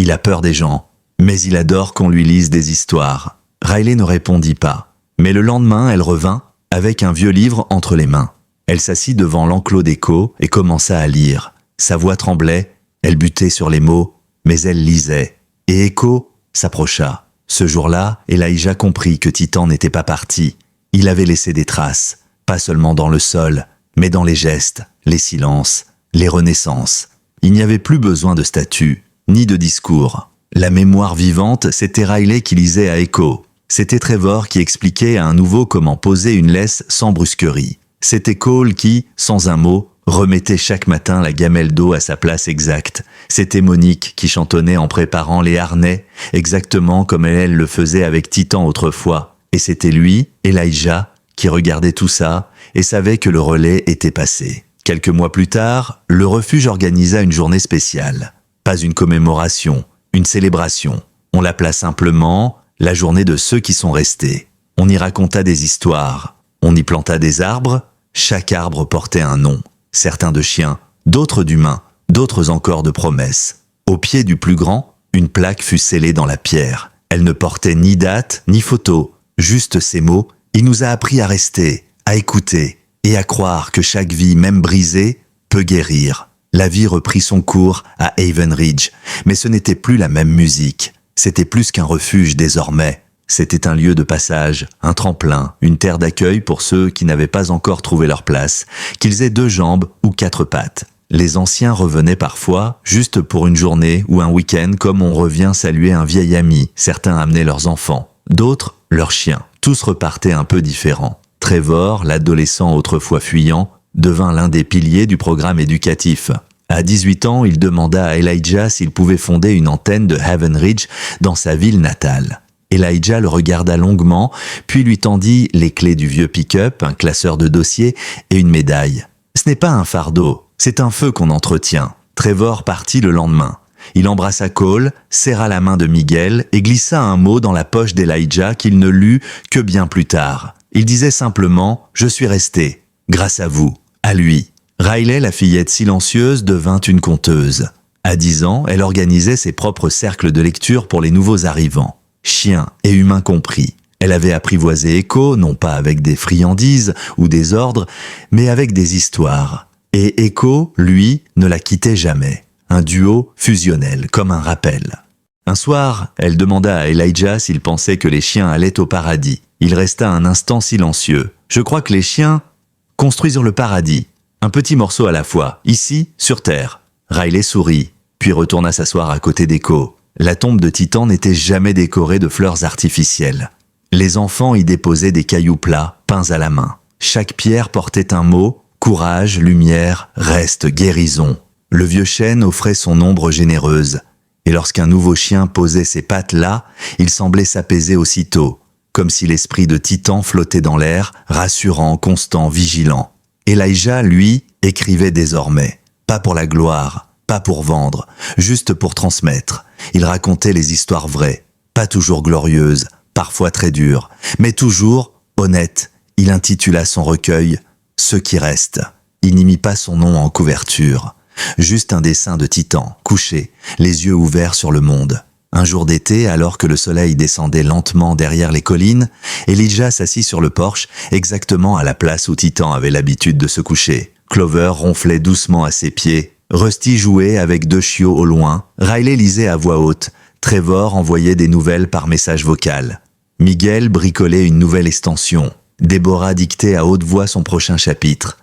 Il a peur des gens, mais il adore qu'on lui lise des histoires. Riley ne répondit pas, mais le lendemain, elle revint, avec un vieux livre entre les mains. Elle s'assit devant l'enclos d'Echo et commença à lire. Sa voix tremblait, elle butait sur les mots, mais elle lisait. Et Echo s'approcha. Ce jour-là, Elijah comprit que Titan n'était pas parti. Il avait laissé des traces, pas seulement dans le sol, mais dans les gestes, les silences, les renaissances. Il n'y avait plus besoin de statues, ni de discours. La mémoire vivante, c'était Riley qui lisait à Echo. C'était Trevor qui expliquait à un nouveau comment poser une laisse sans brusquerie. C'était Cole qui, sans un mot, remettait chaque matin la gamelle d'eau à sa place exacte. C'était Monique qui chantonnait en préparant les harnais, exactement comme elle le faisait avec Titan autrefois. Et c'était lui, Elijah, qui regardait tout ça et savait que le relais était passé. Quelques mois plus tard, le refuge organisa une journée spéciale. Pas une commémoration, une célébration. On l'appela simplement la journée de ceux qui sont restés. On y raconta des histoires. On y planta des arbres. Chaque arbre portait un nom. Certains de chiens, d'autres d'humains, d'autres encore de promesses. Au pied du plus grand, une plaque fut scellée dans la pierre. Elle ne portait ni date, ni photo, juste ces mots. Il nous a appris à rester, à écouter et à croire que chaque vie, même brisée, peut guérir. La vie reprit son cours à Haven Ridge, mais ce n'était plus la même musique. C'était plus qu'un refuge désormais. C'était un lieu de passage, un tremplin, une terre d'accueil pour ceux qui n'avaient pas encore trouvé leur place, qu'ils aient 2 jambes ou 4 pattes. Les anciens revenaient parfois, juste pour une journée ou un week-end, comme on revient saluer un vieil ami. Certains amenaient leurs enfants, d'autres leurs chiens. Tous repartaient un peu différents. Trevor, l'adolescent autrefois fuyant, devint l'un des piliers du programme éducatif. À 18 ans, il demanda à Elijah s'il pouvait fonder une antenne de Haven Ridge dans sa ville natale. Elijah le regarda longuement, puis lui tendit les clés du vieux pick-up, un classeur de dossiers et une médaille. Ce n'est pas un fardeau, c'est un feu qu'on entretient. Trevor partit le lendemain. Il embrassa Cole, serra la main de Miguel et glissa un mot dans la poche d'Elijah qu'il ne lut que bien plus tard. Il disait simplement « Je suis resté, grâce à vous, à lui ». Riley, la fillette silencieuse, devint une conteuse. À 10 ans, elle organisait ses propres cercles de lecture pour les nouveaux arrivants. Chiens et humains compris. Elle avait apprivoisé Echo, non pas avec des friandises ou des ordres, mais avec des histoires. Et Echo, lui, ne la quittait jamais. Un duo fusionnel, comme un rappel. Un soir, elle demanda à Elijah s'il pensait que les chiens allaient au paradis. Il resta un instant silencieux. « Je crois que les chiens construisent le paradis. Un petit morceau à la fois, ici, sur Terre. » Riley sourit, puis retourna s'asseoir à côté d'Echo. La tombe de Titan n'était jamais décorée de fleurs artificielles. Les enfants y déposaient des cailloux plats, peints à la main. Chaque pierre portait un mot, courage, lumière, reste, guérison. Le vieux chêne offrait son ombre généreuse. Et lorsqu'un nouveau chien posait ses pattes là, il semblait s'apaiser aussitôt, comme si l'esprit de Titan flottait dans l'air, rassurant, constant, vigilant. Elijah, lui, écrivait désormais. Pas pour la gloire, pas pour vendre, juste pour transmettre. Il racontait les histoires vraies, pas toujours glorieuses, parfois très dures, mais toujours honnêtes. Il intitula son recueil « Ceux qui restent ». Il n'y mit pas son nom en couverture. Juste un dessin de Titan, couché, les yeux ouverts sur le monde. Un jour d'été, alors que le soleil descendait lentement derrière les collines, Elijah s'assit sur le porche, exactement à la place où Titan avait l'habitude de se coucher. Clover ronflait doucement à ses pieds. Rusty jouait avec 2 chiots au loin. Riley lisait à voix haute. Trevor envoyait des nouvelles par message vocal. Miguel bricolait une nouvelle extension. Deborah dictait à haute voix son prochain chapitre.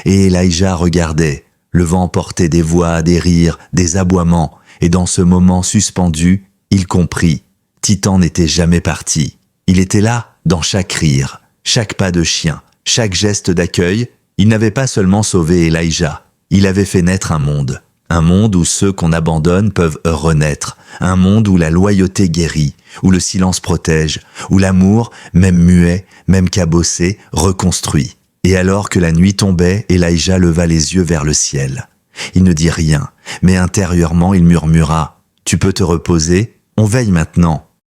Et Elijah regardait. Le vent portait des voix, des rires, des aboiements. Et dans ce moment suspendu, il comprit. Titan n'était jamais parti. Il était là, dans chaque rire, chaque pas de chien, chaque geste d'accueil. Il n'avait pas seulement sauvé Elijah. Il avait fait naître un Un monde où ceux qu'on abandonne peuvent renaître. Un monde où la loyauté guérit, où le silence protège, où l'amour, même muet, même cabossé, reconstruit. Et alors que la nuit tombait, Elijah leva les yeux vers le ciel. Il ne dit rien, mais intérieurement il murmura « Tu peux te reposer, on veille maintenant. »